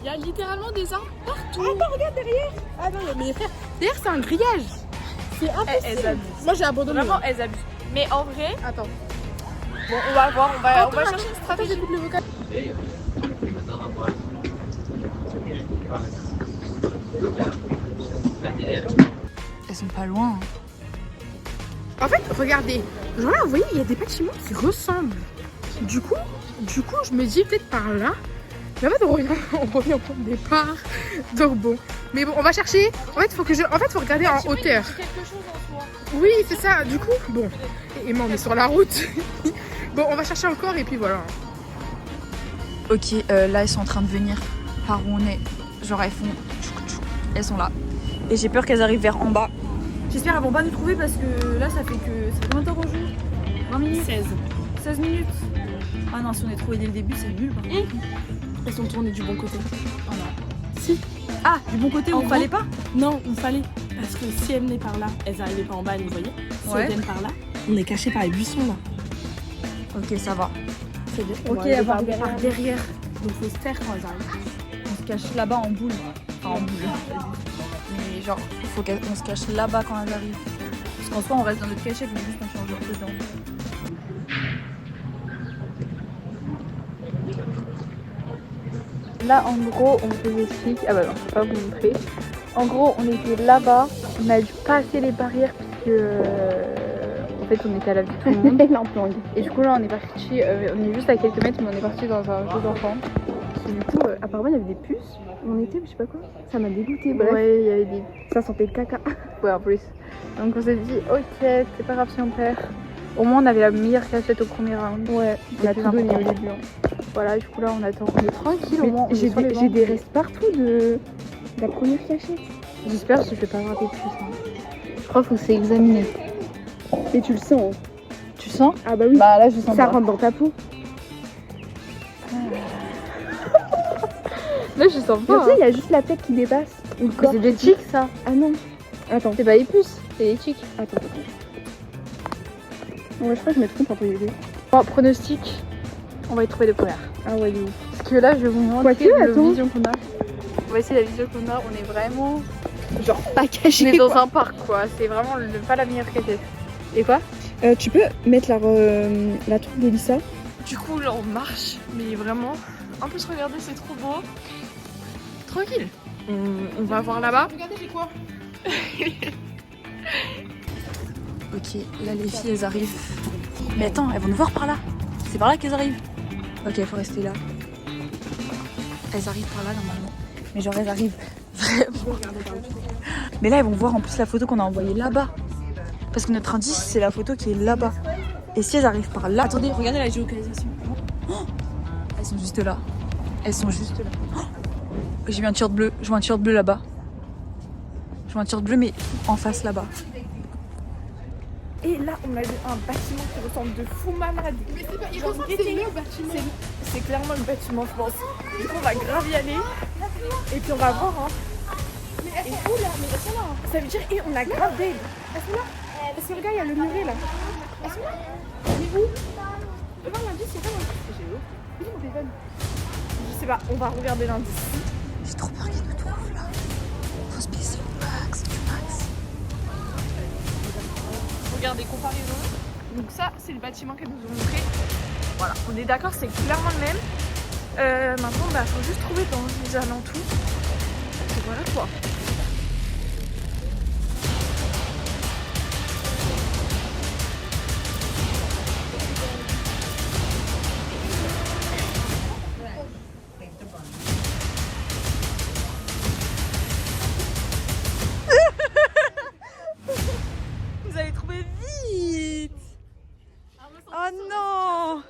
Il y a littéralement des arbres partout. Attends, regarde derrière. Ah non, mais frère, derrière, c'est un grillage. C'est impossible. Elles abusent. Moi, j'ai abandonné. Vraiment, elles abusent. Mais en vrai, Attends. bon, on va voir. On va chercher une stratégie. J'écoute le vocal. Elles sont pas loin. Hein. En fait, regardez. Genre là, vous voyez, il y a des bâtiments qui ressemblent. Du coup, je me dis peut-être par là. Mais en fait, on revient au point de départ. Donc bon. Mais bon, on va chercher. En fait, faut regarder en hauteur. Quelque chose en soi. Oui, c'est ça. Du coup, bon. Et moi, on est sur la route. Bon, on va chercher encore et puis voilà. Ok, là elles sont en train de venir par où on est. Genre elles font... Elles sont là. Et j'ai peur qu'elles arrivent vers en bas. J'espère qu'elles vont pas nous trouver parce que là ça fait combien de temps qu'on joue? 20 minutes? 16 minutes. Ah non, si on est trouvé dès le début, c'est nul par contre. Elles sont tournées du bon côté. Oh non. Si. Ah, du bon côté où il fallait pas? Non, il fallait. Parce que si elles venaient par là, elles n'arrivaient pas en bas, vous voyez. Si Ouais. elles viennent par là, on est caché par les buissons là. Ok, ça va. C'est bien. Ok, elles vont arriver par derrière. Donc faut se taire quand elles arrivent. On se cache là-bas en boule. Enfin en boule. Mais genre, il faut qu'on se cache là-bas quand elles arrivent. Parce qu'en soi, on reste dans notre cachette, mais juste on change de dedans. Là, en gros, on vous explique. Ah bah non, je peux pas vous montrer. En gros, on était là-bas. On a dû passer les barrières parce que. En fait, on était à la vue de tout le monde. Et du coup, là, on est parti. On est juste à quelques mètres, mais on est parti dans un jeu d'enfant. du coup, apparemment, il y avait des puces. On était, je sais pas quoi. Ça m'a dégoûté. Bref. Ouais, il y avait des. Ça sentait le caca. Ouais, en plus. Donc on s'est dit, ok, c'est pas grave si on perd. Au moins, on avait la meilleure cachette au premier round. Ouais, on a tout donné au début. Voilà, du coup, là, on attend. On est tranquille au Mais moins. j'ai des restes partout de la première cachette. J'espère que je vais pas rater plus. Hein. Je crois qu'il faut que c'est examiné. Et tu le sens. Tu sens? Ah bah oui. Bah là, je sens Ça pas. rentre dans ta peau. Là, je sens Mais pas. tu sais, il y a juste la tête qui dépasse. Ou le corps. C'est des tiques, ça. Ah non. Attends. C'est pas les puces, c'est les tiques. Attends. Ouais, je crois que je me trompe entre les deux. Bon, pronostic, on va y trouver les premières. Ah ouais, de ouf. Parce que là, je vais vous montrer Quoique, la attends. vision qu'on a. On va essayer la vision qu'on a. On est vraiment. Genre pas caché. On est dans quoi. un parc, quoi. C'est vraiment pas la meilleure cachette. Et quoi? Tu peux mettre la troupe d'Elissa? Du coup, là, on marche, mais vraiment. En plus, regardez, c'est trop beau. Tranquille. On va voir là-bas. Regardez, j'ai quoi? Ok, là les filles elles arrivent. Mais attends, elles vont nous voir par là. C'est par là qu'elles arrivent. Ok, faut rester là. Elles arrivent par là normalement. Mais genre elles arrivent vraiment. Mais là elles vont voir en plus la photo qu'on a envoyée là-bas. Parce que notre indice c'est la photo qui est là-bas. Et si elles arrivent par là. Attendez, regardez la géolocalisation. Oh, elles sont juste là. Elles sont juste là. Oh, j'ai vu un t-shirt bleu. Je vois un t-shirt bleu là-bas. Je vois un t-shirt bleu mais en face là-bas. Et là, on a vu un bâtiment qui ressemble de fou malade. Mais c'est pas. Il Genre, ressemble guettez, c'est le bâtiment. c'est clairement le bâtiment, je pense. Du coup, on va grave y aller. Et puis, on va voir. Hein. Mais elles sont où là? Mais elles sont là. Ça veut dire, et on a grave d'aide. Elles sont là. Parce que regarde, il y a le muret là. Elles sont là. Mais où? Devant l'indice, il y a pas l'indice. J'ai où? Où est mon téléphone? Je sais pas, on va regarder l'indice. J'ai trop peur qu'ils nous trouvent là. Faut se baisser au max, du max. Regardez, comparaison. Donc ça, c'est le bâtiment qu'elles nous ont montré. Voilà, on est d'accord, c'est clairement le même. Maintenant, bah, faut juste trouver dans les alentours. Et voilà quoi. Vous allez trouver vite. Oh non.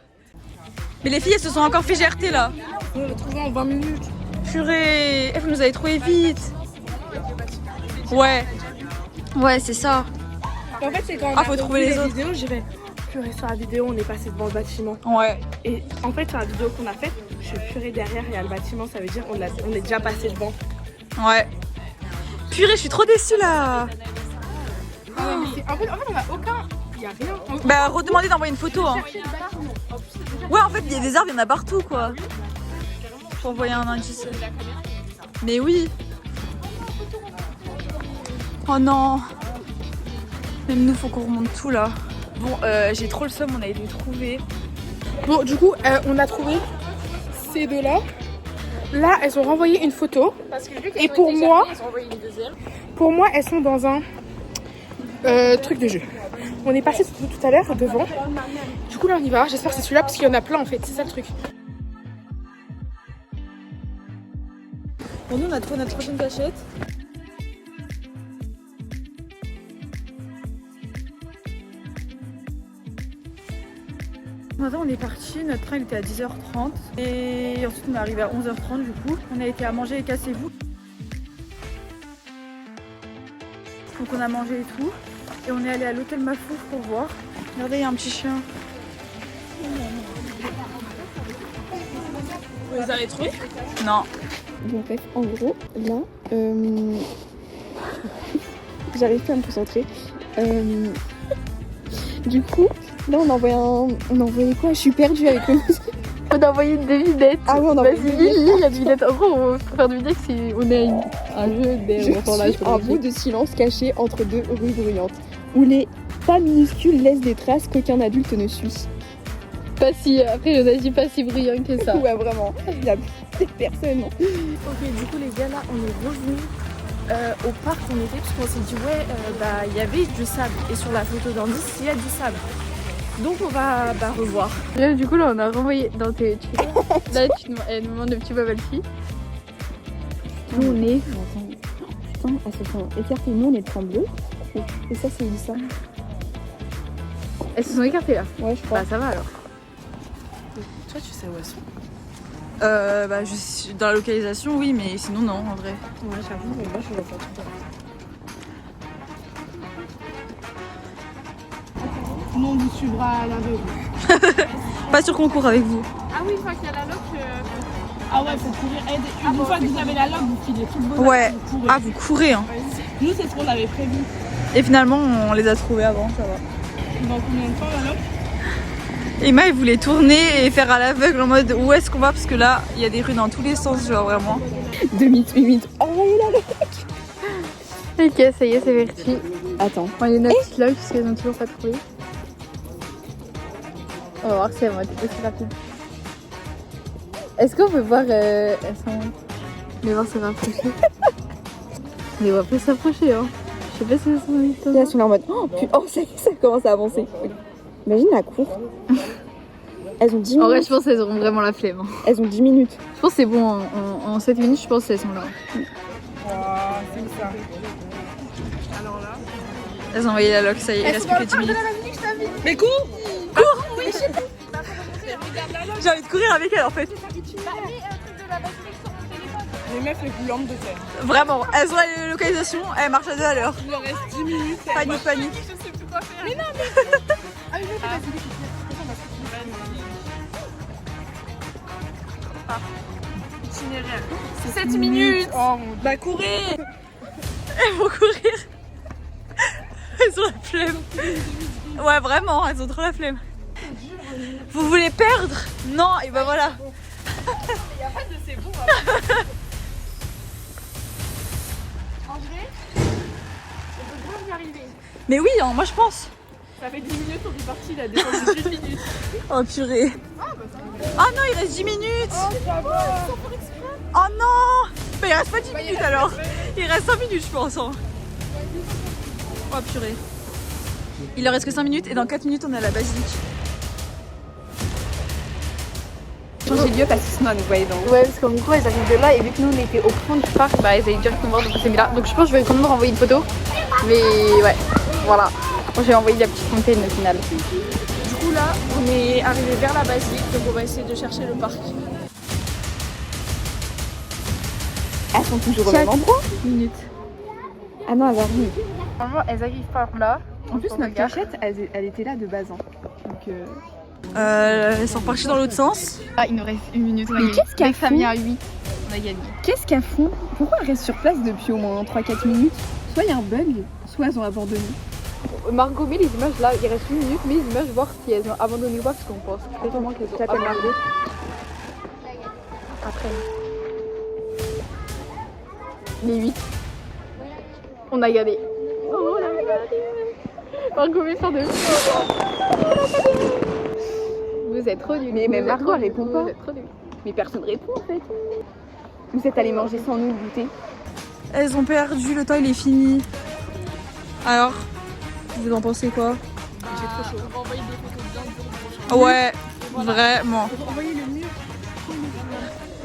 Mais les filles elles se sont encore fait gerter là. On l'a trouvé en 20 minutes. Purée, vous nous avez trouvé vite. Ouais. Ouais, c'est ça. En fait, c'est quand on Ah, a faut trouver les autres. vidéos, j'irai. Purée, sur la vidéo, on est passé devant le bâtiment. Ouais. Et en fait, sur la vidéo qu'on a faite, je suis purée derrière, il y a le bâtiment, ça veut dire on est déjà passé devant. Ouais. Purée, je suis trop déçue là. En fait, on a aucun. Il n'y a rien. Bah, redemandez d'envoyer une photo. Hein. Chercher le bâtiment. En plus, c'est déjà- Ouais, en fait, il y a des arbres, il y en a partout quoi. Pour envoyer un indice. Mais oui. Oh non. Même nous, faut qu'on remonte tout là. Bon, j'ai trop le seum, on a été trouver. Bon, du coup, on a trouvé ces deux-là. Là, elles ont renvoyé une photo. Parce que vu Et pour moi, ils ont envoyé une deuxième. pour moi, elles sont dans un truc de jeu. On est passé tout à l'heure devant. Du coup, là, on y va. J'espère que c'est celui-là parce qu'il y en a plein en fait. C'est ça le truc. Bon, nous, on a trouvé notre prochaine cachette. Maintenant, on est parti, notre train était à 10h30 et ensuite on est arrivé à 11h30 du coup. On a été à manger et cassez-vous. Donc on a mangé et tout. Et on est allé à l'hôtel Mafouf pour voir. Regardez, il y a un petit chien. Vous les avez trouvés? Non. Bon, bref, en gros, là, j'arrive pas à me concentrer. Du coup, là, on a envoyé quoi? Je suis perdue avec le. On a envoyé une devinette. Ah oui, on a Vas-y, envoyé une lis la devinette. En gros, on peut faire deviner que c'est on est un jeu des enfants là. Je suis un bout de silence caché entre deux rues bruyantes, où les pas minuscules laissent des traces qu'aucun adulte ne suit. Pas si, après on a dit pas si brillant que ça. Ouais, vraiment. Il y a personne. Ok, du coup, les gars, là, on est revenus au parc où on était parce qu'on s'est dit, ouais, bah, il y avait du sable. Et sur la photo d'indice, il y a du sable. Donc on va revoir. Là, du coup, là, on a renvoyé dans tes. Là, elle nous demande le petit bubble tea. Nous on est. Attends, elles se sont écartées. Nous on est en bleu. Et ça c'est Elissa. Elles se sont écartées là. Ouais, je crois. Bah, ça va alors. Toi tu sais où elles sont? Bah, je suis dans la localisation, oui, mais sinon, non, en vrai. Ouais j'avoue, mais moi je vois pas tout. Nous on vous suivra à l'aveugle. Pas sur concours avec vous. Ah oui, une fois qu'il y a la loc. Ah ouais, faut courir. Une fois que vous avez la loc, vous filez tout le bonheur. Ouais. Vous courez. Ah, vous courez, hein. Nous c'est ce qu'on avait prévu. Et finalement, on les a trouvés avant, ça va. Dans combien de temps la loc? Emma, il voulait tourner et faire à l'aveugle en mode où est-ce qu'on va, parce que là, il y a des rues dans tous les sens, genre vraiment. 2 minutes. Oh là là. Ok, ça y est, c'est parti. Attends. On est notre petite log parce qu'elles ont toujours pas trouvé. On va voir si elles vont être aussi rapides. Est-ce qu'on peut voir. Elles sont. Les voir se rapprocher. On les voit plus s'approcher, hein. Je sais pas si elles sont vite. Là, elles sont là en mode. Oh, ça y est, ça commence à avancer. Imagine la cour. Elles ont 10 minutes. En vrai, je pense qu'elles auront vraiment la flemme. Hein. Elles ont 10 minutes. Je pense que c'est bon, en 7 minutes, je pense qu'elles sont là. C'est où ça? Alors là. Elles ont envoyé la loc, ça y est, il reste plus que 10 minutes. Mais cours! J'ai envie de courir avec elle en fait. Les meufs les plus lentes de terre. Vraiment, elles ont la localisation, elles marchent à 2 à l'heure. Il leur reste 10 minutes. Panique, panique. Je sais plus quoi faire. Mais non, Ah oui, itinéraire. 7 minutes. Oh mon Dieu. Bah courez. Elles vont courir. Elles ont la flemme. Ouais, vraiment, elles ont trop la flemme. Vous voulez perdre? Non, et ben voilà. Il n'y a pas de c'est bon. En vrai, on peut bien y arriver. Mais oui, hein, moi je pense. Ça fait 10 minutes, on est parti là, dépense 10 minutes. Oh purée. Oh non, il reste 10 minutes. Oh non. Mais il reste pas 10 minutes alors. Il reste 5 minutes je pense. Hein. Oh purée. Il leur reste que 5 minutes et dans 4 minutes on est à la basilique. Changer de lieu parce que sinon elles nous voyaient dans. Ouais, parce qu'en gros, elles arrivent de là et vu que nous on était au fond du parc, bah elles allaient directement voir, donc on s'est mis là. Donc je pense que je vais quand même renvoyer une photo. Mais ouais, voilà. Moi j'ai envoyé la petite fontaine au final. Du coup là, on est arrivé vers la basilique, donc on va essayer de chercher le parc. Elles sont toujours au même endroit. Minutes. Ah non, elles arrivent. Normalement, elles arrivent par là. En plus, notre cachette, elle était là de base. Hein. Donc, Elles sont reparties dans l'autre sens. Ah, il nous reste 1 minute. Mais qu'est-ce qu'elles font? À 8, on a gagné. Qu'est-ce qu'elles font? Pourquoi elles restent sur place depuis au moins 3-4 minutes? Soit il y a un bug, soit elles ont abandonné. Margot met les images là, il reste 1 minute, mais les images, voir si elles ont abandonné ou pas, parce qu'on pense clairement qu'elles ont J'appelle abandonné. Margot. Après. Les 8. On a gagné. Oh, on a gagné. Margot met faire de Vous êtes trop nuls. Mais même Margot, elle répond pas. Vous êtes trop nuls. Mais personne répond en fait. Vous êtes allés manger sans nous goûter. Elles ont perdu, le temps il est fini. Alors, vous en pensez quoi? J'ai trop chaud. On va envoyer des photos bien dures. Ouais, vraiment. On va envoyer le mur.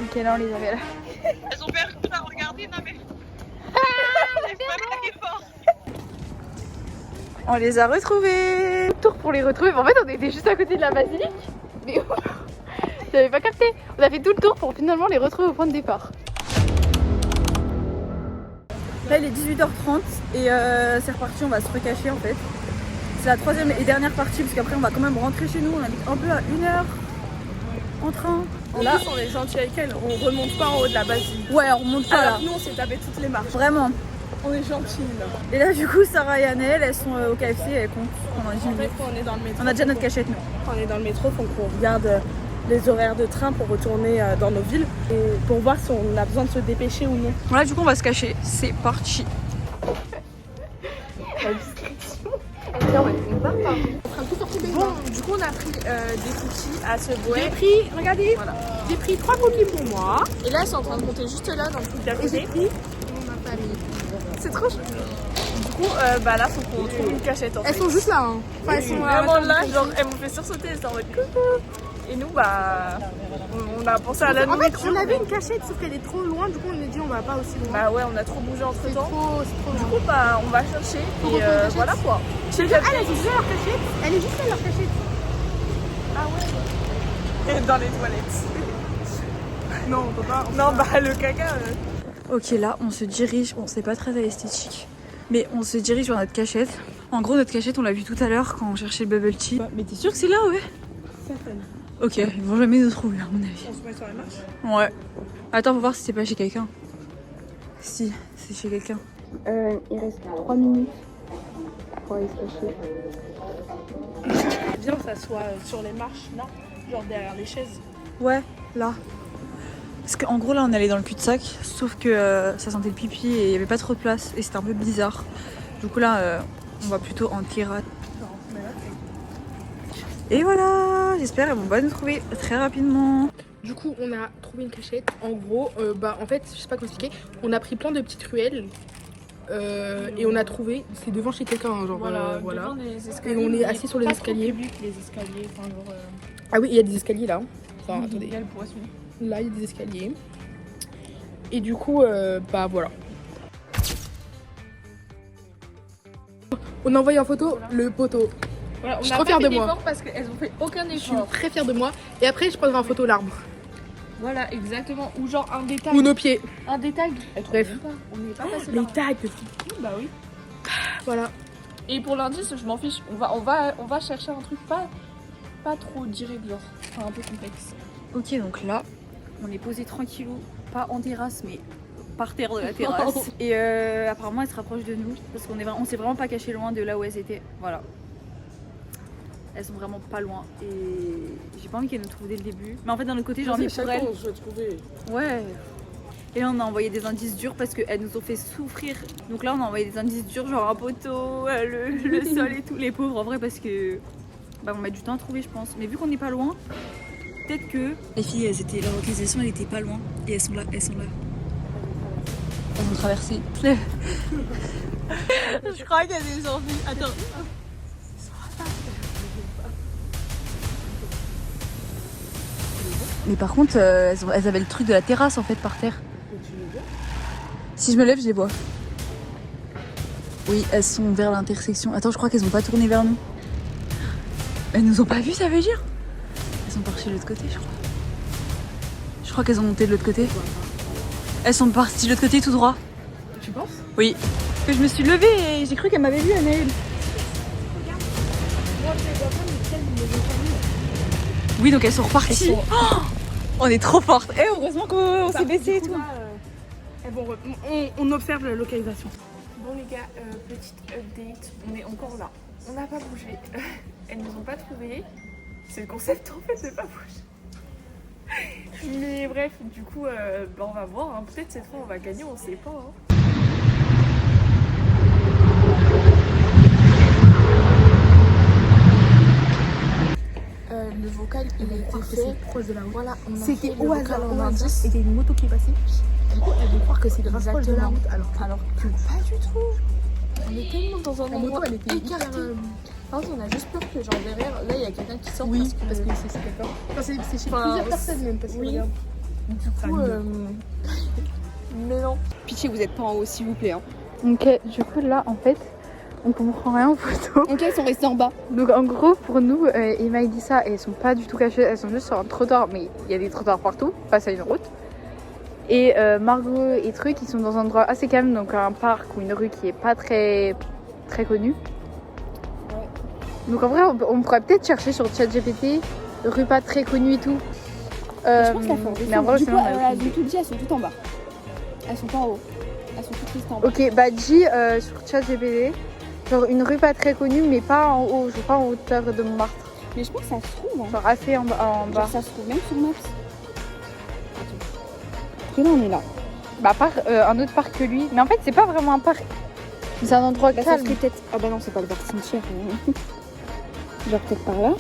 Ok, là on les avait là. Elles ont perdu ça, regardez, non mais. On les a retrouvés. Tour pour les retrouver, mais en fait on était juste à côté de la basilique. Mais j'avais pas capté. On a fait tout le tour pour finalement les retrouver au point de départ. Là il est 18h30 et c'est reparti, on va se recacher en fait. C'est la 3e et dernière partie parce qu'après on va quand même rentrer chez nous, on habite un peu à 1 heure en train. Là, on est gentil avec elles, on remonte pas en haut de la basilique. Ouais, on remonte pas là. Alors nous, on s'est tapé toutes les marches. Vraiment. On est gentils là. Et là du coup Sarah et Annelle, elles sont au KFC et elles comptent pendant 10 En fait, minutes. quand on est dans le métro, On a déjà notre cachette nous. quand on est dans le métro, faut qu'on regarde les horaires de train pour retourner dans nos villes et pour voir si on a besoin de se dépêcher ou non. Voilà du coup on va se cacher, c'est parti. Bon, du coup, on a pris des cookies à ce bois. J'ai pris, regardez, voilà. J'ai pris 3 cookies pour moi. Et là, elles sont en train de monter juste là dans le truc d'à côté. C'est trop chou. Du coup, là, faut qu'on trouve une cachette en fait. Elles sont juste là. Hein. Enfin, elles sont vraiment là, genre, elles m'ont fait sursauter, elles sont en mode coucou. Et nous, on a pensé à la En fait, nourriture. on avait une cachette, sauf qu'elle est trop loin. Du coup, on a dit on va pas aussi loin. Bah ouais, on a trop bougé entre C'est temps. trop Du loin. coup, on va chercher. Faut Et qu'on trouve une cachette. voilà quoi. Je veux dire, elles sont déjà leur cachette. Elle est juste là, leur cachette. Ah ouais. Et dans les toilettes. Non, on peut pas. Non, le caca. Ok, là, on se dirige. Bon, c'est pas très esthétique, mais on se dirige vers notre cachette. En gros, notre cachette, on l'a vu tout à l'heure quand on cherchait le bubble tea. Mais t'es sûr que c'est là, ouais? Certaines. Ok, ils vont jamais nous trouver, à mon avis. On se met sur la marche. Ouais. Attends, faut voir si c'est pas chez quelqu'un. Si, c'est chez quelqu'un. Il reste 3 minutes pour aller se cacher. Bien que ça soit sur les marches, non? Genre derrière les chaises. Ouais, là. Parce qu'en gros, là, on allait dans le cul-de-sac, sauf que ça sentait le pipi et il y avait pas trop de place et c'était un peu bizarre. Du coup, là, on va plutôt en tirade. Et voilà, j'espère qu'elles vont pas nous trouver très rapidement. Du coup, on a trouvé une cachette. En gros, en fait, je sais pas comment expliquer. On a pris plein de petites ruelles. Et on a trouvé, c'est devant chez quelqu'un, hein, genre voilà. Devant les escaliers, Et on est mais assis sur les pas trop escaliers. public, les escaliers, enfin genre. Ah oui, il y a des escaliers là. Enfin, attendez. Il y a le poisson. Là, il y a des escaliers. Et du coup, voilà. On a envoyé en photo le poteau. Voilà, on Je suis a trop pas fière fait de moi. d'effort parce qu'elles ont fait aucun Je suis effort. très fière de moi. Et après, je prendrai en photo l'arbre. Voilà, exactement. Ou genre un détail. Ou nos pieds. Un détail. Bref. On n'est pas passé Les par là. tags. Bah oui. Voilà. Et pour l'indice, je m'en fiche. On va chercher un truc pas trop direct, genre. Enfin, un peu complexe. Ok, donc là, on est posé tranquillou, pas en terrasse, mais par terre de la terrasse. Et apparemment, elle se rapproche de nous parce on s'est vraiment pas caché loin de là où elles étaient. Voilà. Elles sont vraiment pas loin et j'ai pas envie qu'elles nous trouvent dès le début. Mais en fait, d'un autre côté, j'ai envie pour elles. Ouais. Et là, on a envoyé des indices durs parce qu'elles nous ont fait souffrir. Donc là, on a envoyé des indices durs, genre un poteau, le sol et tout. Les pauvres, en vrai, parce que on met du temps à trouver, je pense. Mais vu qu'on n'est pas loin, peut-être que les filles, leur localisation, elle était pas loin et elles sont là. Elles vont traverser. Je crois qu'il y a des envies. Attends. Mais par contre, elles avaient le truc de la terrasse en fait par terre. Si je me lève, je les vois. Oui, elles sont vers l'intersection. Attends, je crois qu'elles ont pas tourné vers nous. Elles nous ont pas vus, ça veut dire? Elles sont parties de l'autre côté, je crois. Je crois qu'elles ont monté de l'autre côté. Elles sont parties de l'autre côté tout droit. Tu penses? Oui. Je me suis levée et j'ai cru qu'elle m'avait vue, Anaëlle. Oui, donc elles sont reparties. Oh, on est trop fortes. Eh, heureusement qu'on s'est baissé et tout. On observe la localisation. Bon les gars, petite update, on est encore là. On n'a pas bougé. Elles nous ont pas trouvés. C'est le concept en fait de pas bouger. Mais bref, du coup, on va voir. Hein. Peut-être cette fois on va gagner, on sait pas. Hein. Le vocal il a été fait proche de la route. Voilà, C'était au hasard, en au indice. indice. Et il y a une moto qui est passée. Du coup, elle veut croire que c'est grave proche de la route. Alors que pas du tout. On est tellement dans un la endroit moto, elle était écarté. Par contre, on a juste peur que genre derrière, là il y a quelqu'un qui sort. Oui, parce que c'est quelqu'un. Enfin, c'est chez plusieurs personnes même. Parce que oui. regarde. Du coup, mais non. Pitié, vous êtes pas en haut, s'il vous plaît. Hein. Ok, du coup là en fait on comprend rien aux photos. Ok, elles sont restées en bas. Donc en gros pour nous, Emma dit ça et elles sont pas du tout cachées, elles sont juste sur un trottoir, mais il y a des trottoirs partout, face à une route. Et Margot et Truc ils sont dans un endroit assez calme, donc un parc ou une rue qui est pas très connue. Ouais. Donc en vrai on pourrait peut-être chercher sur ChatGPT, rue pas très connue et tout. Je pense qu'elles font mais en vrai du sinon coup, on a aucune elles idée. ont toutes dit, elles sont toutes en bas. Elles sont pas en haut. Elles sont toutes restées en bas. Ok, bah dis sur ChatGPT, genre une rue pas très connue, mais pas en haut, je pas en hauteur de Montmartre. Mais je pense que ça se trouve. Hein. Genre assez en bas. Genre, ça se trouve même sur Maps. Après là, on est là. Bah, par un autre parc que lui. Mais en fait, c'est pas vraiment un parc. C'est un endroit Bah, ça calme. serait peut-être. Ah bah non, c'est pas le parc cimetière. Genre peut-être par là.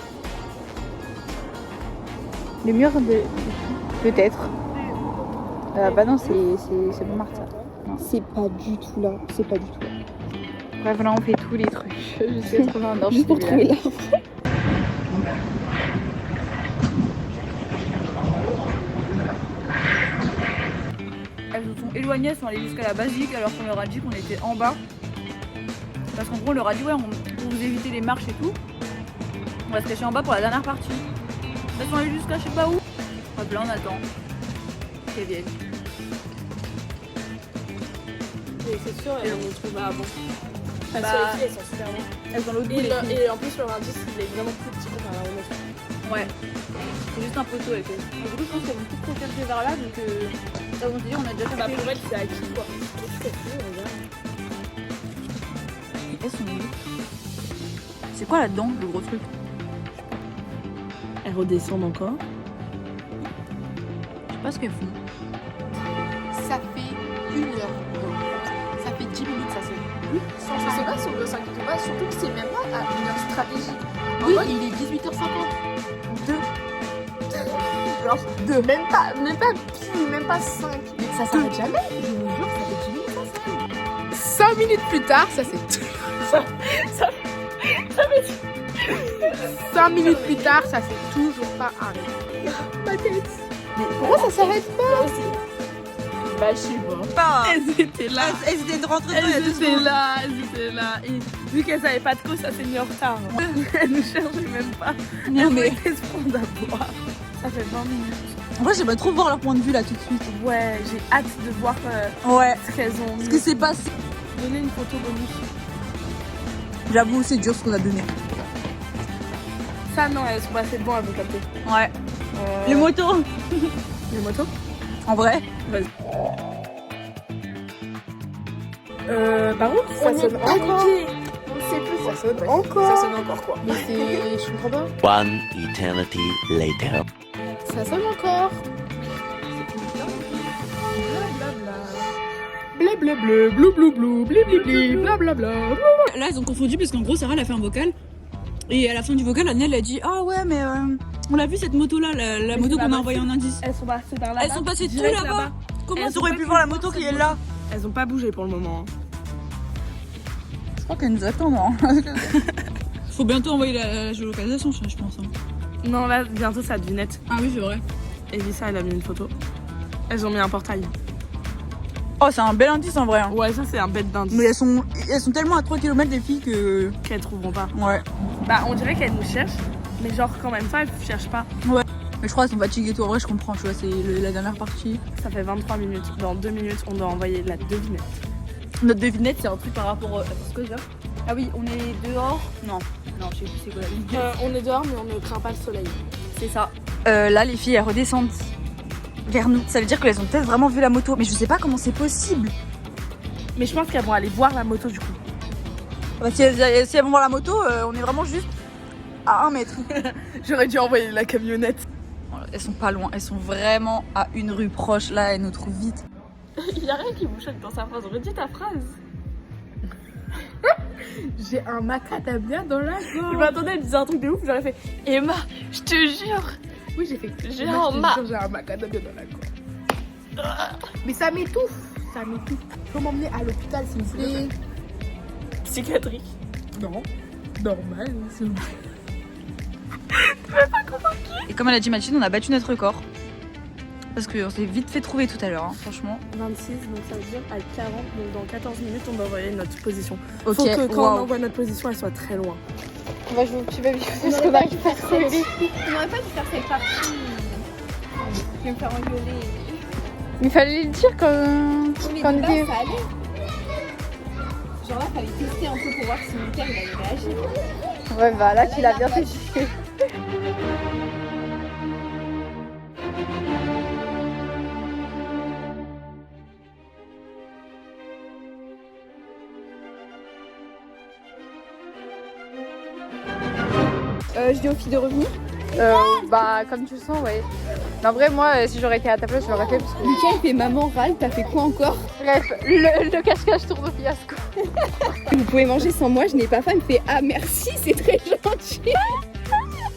Les murs de. Peut-être. Bah non, c'est Montmartre ça. C'est pas du tout là. C'est pas du tout là. Bref, là on fait tous les trucs. Je sais trop bien. Non, Juste pour trouver l'arbre. Elles se sont éloignées, elles sont allées jusqu'à la basique alors qu'on leur a dit qu'on était en bas. Parce qu'en gros on leur a dit ouais, pour vous éviter les marches et tout, on va se cacher en bas pour la dernière partie. Elles sont allées jusqu'à je sais pas où. Hop là on attend qu'elles viennent. C'est sûr, elles vont trouver avant. Parce Bah, que les filles, elles sont super longues. elles sont l'autre bout les filles. Et en plus, leur indice, il est vraiment plus petit comparé à l'autre. Ouais. C'est juste un poteau avec elles. Du coup je pense qu'elles vont toutes se chercher vers là donc elles vont se dire on a déjà Bah, fait. pour elles, c'est acquis quoi. Regarde. Elles sont où? C'est quoi là-dedans le gros truc? Elles redescendent encore. Je sais pas ce qu'elles font. Ça fait 1 heure. Ça fait 10 minutes, ça c'est. Je sais pas si on veut s'inquiéter pas, surtout que c'est même pas à une heure stratégique. Oui, il est 18h50. 2. Genre 2. Même pas pile, même pas 5. Mais ça s'arrête jamais. Je vous jure, ça fait 10 minutes, ça s'arrête. 5 minutes plus tard, ça c'est. 5 minutes plus tard, ça s'est toujours pas arrêté. Ma tête. Pourquoi ça s'arrête pas? Bah, je sais pas. Elles étaient là. Elles étaient de rentrer Elles étaient là. Et vu qu'elles avaient pas de cause, ça s'est mis en retard. Elles nous cherchaient même pas. Non mais Elles se prennent à boire. Ça fait 20 minutes. en vrai j'aimerais trop voir leur point de vue là tout de suite. Ouais, j'ai hâte de voir Ouais. ce qu'elles ont mis. Ce qui s'est passé. Donner une photo bonus. J'avoue c'est dur ce qu'on a donné. Ça, non, elles sont passées devant, elles vont capter. Ouais. Les motos. Les motos. En vrai. Par contre, ça sonne encore. On sait plus. Ça sonne, ouais. Encore. Ça sonne encore quoi. Mais c'est. Je comprends pas. One eternity later. Ça sonne encore. Blablabla, blou blou blou, blibli blablabla. Là elles ont confondu parce qu'en gros Sarah elle a fait un vocal. Et à la fin du vocal Annelle a dit ah ouais mais on l'a vu cette moto là, la moto qu'on a envoyée en indice. Elles sont passées par là. Elles sont passées tout direct là-bas. Comment Elles tu ont aurais pas pu pu voir la voir moto qui cette est là? Elles ont pas bougé pour le moment. Je crois qu'elles nous attendent. Hein. Faut bientôt envoyer la géolocalisation je pense. Hein. Non, là, bientôt, ça devient net. Ah oui c'est vrai. Elissa, elle a mis une photo. Elles ont mis un portail. Oh c'est un bel indice en vrai. Hein. Ouais, ça, c'est un bête d'indice. Mais elles sont tellement à 3 km des filles que. Qu'elles trouveront pas. Ouais. Bah, on dirait qu'elles nous cherchent. Mais genre, quand même ça, elles cherchent pas. Mais je crois qu'elles sont fatiguées et tout. En vrai je comprends, tu vois, c'est la dernière partie. Ça fait 23 minutes. Dans 2 minutes, on doit envoyer la devinette. Notre devinette c'est un truc par rapport à ce que j'ai. Ah oui on est dehors. Non je sais plus c'est quoi la ligne. On est dehors, mais on ne craint pas le soleil. C'est ça. Là, les filles, elles redescendent vers nous. Ça veut dire qu'elles ont peut-être vraiment vu la moto. Mais je sais pas comment c'est possible. Mais je pense qu'elles vont aller voir la moto, du coup. Bah, si elles vont voir la moto, on est vraiment juste à 1 mètre. J'aurais dû envoyer la camionnette. Elles sont pas loin. Elles sont vraiment à une rue proche. Là, elles nous trouvent vite. Il y a rien qui vous choque dans sa phrase. Redis ta phrase. J'ai un macadamia dans la Je gorge. m'attendais à me dire un truc de ouf. J'aurais fait Emma, je te jure. Oui, j'ai fait. J'ai Moi, un je te ma- jure, j'ai un macadamia dans la gorge. Mais ça m'étouffe. Ça m'étouffe. Faut m'emmener à l'hôpital s'il vous plaît. Psychiatrique. Non. Normal. s'il vous plaît. Et comme elle a dit Mathilde, on a battu notre record. Parce qu'on s'est vite fait trouver tout à l'heure, hein, franchement. 26, donc ça veut dire à 40, donc dans 14 minutes, on doit envoyer notre position. Ok, Faut que quand wow. on envoie notre position, elle soit très loin. Tu vas vivre parce qu'on arrive pas à trouver les filles. On n'aurait pas dû faire cette partie. Je vais me faire engueuler. Mais il fallait le dire quand Mais on de base, était. ça allait. Genre là, fallait tester un peu pour voir si mon père il allait réagir. Ouais, bah là, tu l'as bien fait. Je dis aux filles de revenir. Bah, comme tu le sens, ouais. Mais en vrai, moi, si j'aurais été à ta place, je l'aurais fait parce que. Lucas il fait maman râle, t'as fait quoi encore? Bref, le cache-cache tourne au fiasco. Vous pouvez manger sans moi, je n'ai pas faim. Il me fait ah merci, c'est très gentil.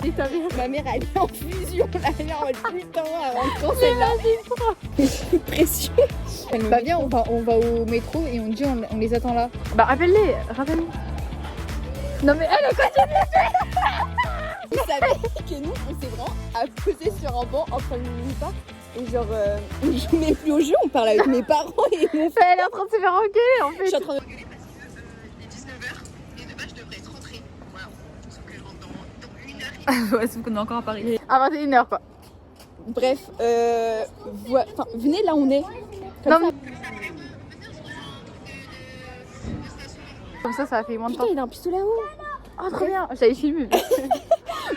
Et ta mère, ma mère elle est en fusion, la mère en mode putain, elle rentre quand celle-là. C'est pression. Bah viens, on va au métro et on dit on les attend là. Bah rappelle-les. Non mais elle continue. Vous savez que nous, on s'est vraiment posé sur un banc en train de nous pas. Et genre, on joue même plus au jeu, on parle avec mes parents et mon frère. Elle est en train de se faire engueuler en fait. Je suis en train de... Il est 19h et de base je devrais être rentrée. Voilà. Sauf que je rentre dans 1 heure. Ouais, sauf qu'on est encore à Paris. À 21h quoi. Bref, enfin, venez là où on est. Non mais... Comme ça a fait moins de Putain, temps. il a un pistolet à eau. Oh trop bien, j'avais filmé.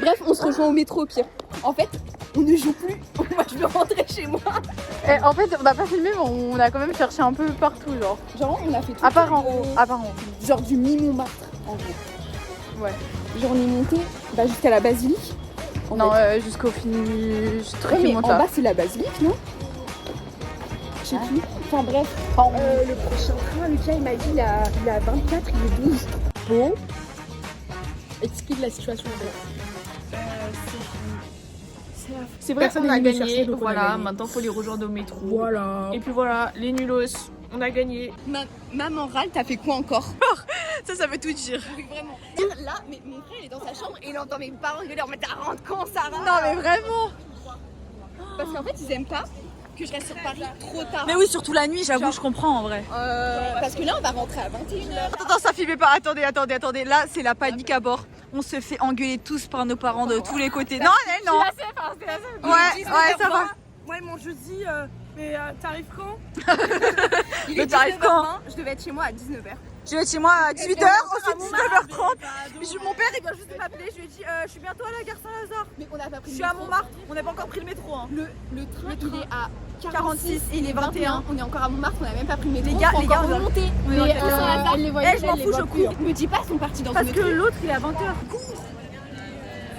Bref, on se rejoint au métro au pire. En fait, on ne joue plus. Moi, je veux rentrer chez moi. En fait, on n'a pas filmé, mais on a quand même cherché un peu partout, genre. Genre, on a fait tout. À part en haut. Genre du mi-Montmartre, en gros. Ouais. Genre, on est monté jusqu'à la basilique. Non, jusqu'au fini. Ouais, mais en bas, c'est la basilique, non? Je sais plus. Enfin, bref. Le prochain train, Lucas, il m'a dit, il a 24, il est 12. Bon. Explique la situation. C'est vrai qu'on a gagné, voilà, gagné. maintenant faut les rejoindre au métro. Voilà. Et puis voilà, les nulos, on a gagné. Ma morale, t'as fait quoi encore? Ça veut tout dire. Oui, vraiment. Là, mais mon frère il est dans sa chambre et il entend mes parents gueuler en mode t'as rentre quand Sarah? Non mais vraiment. Parce qu'en fait, ils aiment pas que je reste sur Paris trop tard. Mais oui, surtout la nuit, j'avoue, je comprends en vrai. Parce que là, on va rentrer à 21h. Attends, ça filmait pas. Attendez. Là, c'est la panique à bord. On se fait engueuler tous par nos parents de tous les côtés. Non. Ouais, ça va. Ouais, mon jeudi, mais t'arrives quand? Mais t'arrives quand? Je devais être chez moi à 19h. Je vais être chez moi à 18h, ensuite 19h30. Mon père, il vient juste de m'appeler. Je lui ai dit, je suis bientôt à la gare Saint-Lazare. Mais on a pas pris Je suis à Montmartre. On n'a pas encore pris le métro. Hein. Le train, il est à 46 et il est 21. On est encore à Montmartre, on a même pas pris le métro. Les gars, on va remonter. Mais elle les voyait, Je m'en fous, je cours. Me dis pas, ils sont partis dans Parce le que métro. l'autre, il est à 20h.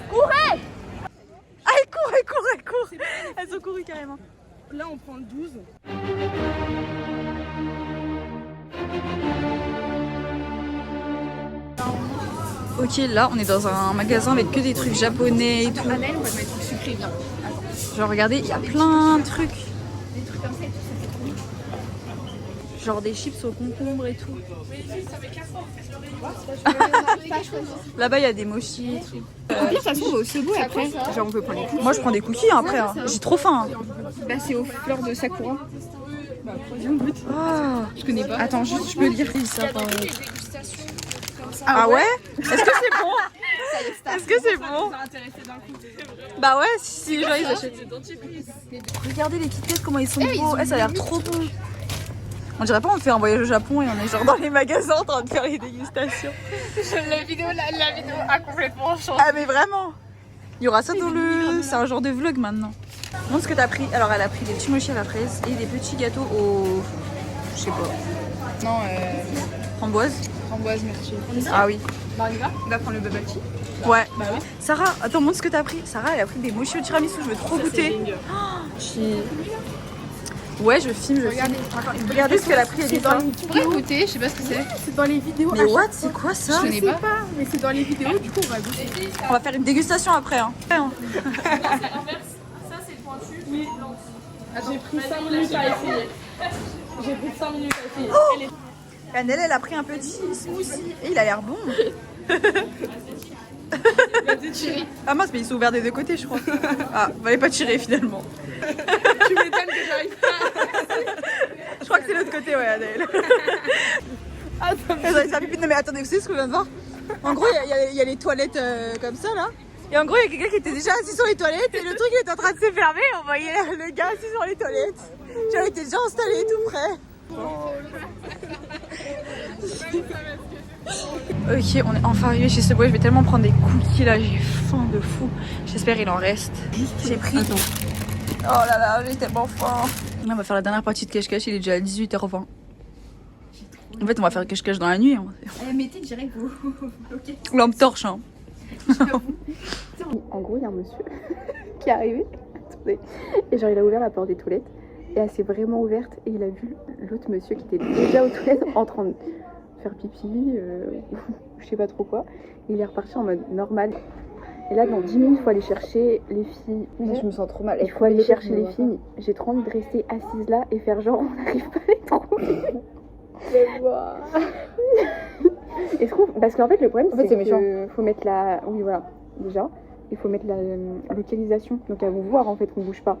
Courez! Ah, elle court. Elles ont couru carrément. Là, on prend le 12. Ok, là, on est dans un magasin avec que des trucs japonais et tout. Annelle, on va mettre du sucré, viens. Genre, regardez, il y a plein de trucs. Des trucs comme ça et tout, ça fait trop bien. Genre des chips au concombre et tout. Là-bas, il y a des mochis et tout. Au pire, ça se trouve au Sebo et après, genre on peut prendre les cookies. Moi, je prends des cookies après. Hein. J'ai trop faim. Bah, c'est aux fleurs de Sakura. Bah, vas-y, on goûte. Ah. Je connais pas. Attends, juste, je peux dire qui ça. Ah ouais? Est-ce que c'est bon? Est-ce que c'est bon? Bah ouais, si les gens ils achètent. Regardez les Kit Kat, comment ils sont beaux. Ça a l'air trop bon. On dirait pas on fait un voyage au Japon et on est genre dans les magasins en train de faire les dégustations. La vidéo a complètement changé. Ah mais vraiment. Il y aura ça dans le... C'est un genre de vlog maintenant. Montre ce que t'as pris. Alors elle a pris des petits mochis à la fraise et des petits gâteaux au... Je sais pas. Non, Framboise. framboise, merci. Ah oui. Bah, on y va. On va prendre le bubble tea. Ouais. Bah oui. Sarah, attends, montre ce que t'as pris. Sarah, elle a pris des mochis au tiramisu. Je veux trop goûter. Ouais, je filme. Regardez ce qu'elle a pris, Elisa. Tu pourrais goûter, je sais pas ce que c'est. C'est dans les vidéos. Mais what? C'est quoi ça? Je connais pas. Mais c'est dans les vidéos, du coup, on va goûter. On va faire une dégustation après. Hein. J'ai pris 5 minutes à essayer. J'ai pris 5 minutes à essayer. Annelle, elle a pris un petit smoothie. Et il a l'air bon. Ah mince, mais ils sont ouverts des deux côtés, je crois. Ah, fallait pas tirer finalement. Tu m'étonnes que j'arrive pas. Je crois que c'est l'autre côté, ouais, Annelle. Ça pipi. Non mais attendez, vous savez ce qu'on vient de voir? En gros, il y a les toilettes comme ça là. Et en gros, il y a quelqu'un qui était déjà assis sur les toilettes et le truc il était en train de se fermer. On voyait le gars assis sur les toilettes. Genre, il était déjà installé tout près. Ok, on est enfin arrivé chez Subway. Je vais tellement prendre des cookies là, j'ai faim de fou. J'espère il en reste. J'ai pris. Oh là là, j'ai tellement faim. On va faire la dernière partie de cache-cache, il est déjà 18h20. En fait, on va faire cache-cache dans la nuit. Mettez direct vous. Ok. Lampe torche, hein. En gros, il y a un monsieur qui est arrivé. Attendez. Et genre, il a ouvert la porte des toilettes. Et elle s'est vraiment ouverte. Et il a vu l'autre monsieur qui était déjà aux toilettes en train de faire pipi. Je sais pas trop quoi. Et il est reparti en mode normal. Et là, dans 10 minutes, il faut aller chercher les filles. Je me sens trop mal. Il faut aller chercher les filles. J'ai trop envie de rester assise là et faire genre, on n'arrive pas à les trouver. Est-ce qu'on... Parce qu'en fait, le problème, c'est qu'il faut mettre la... Oui, voilà, déjà. Il faut mettre la localisation. Donc, elles vont voir, en fait, qu'on bouge pas.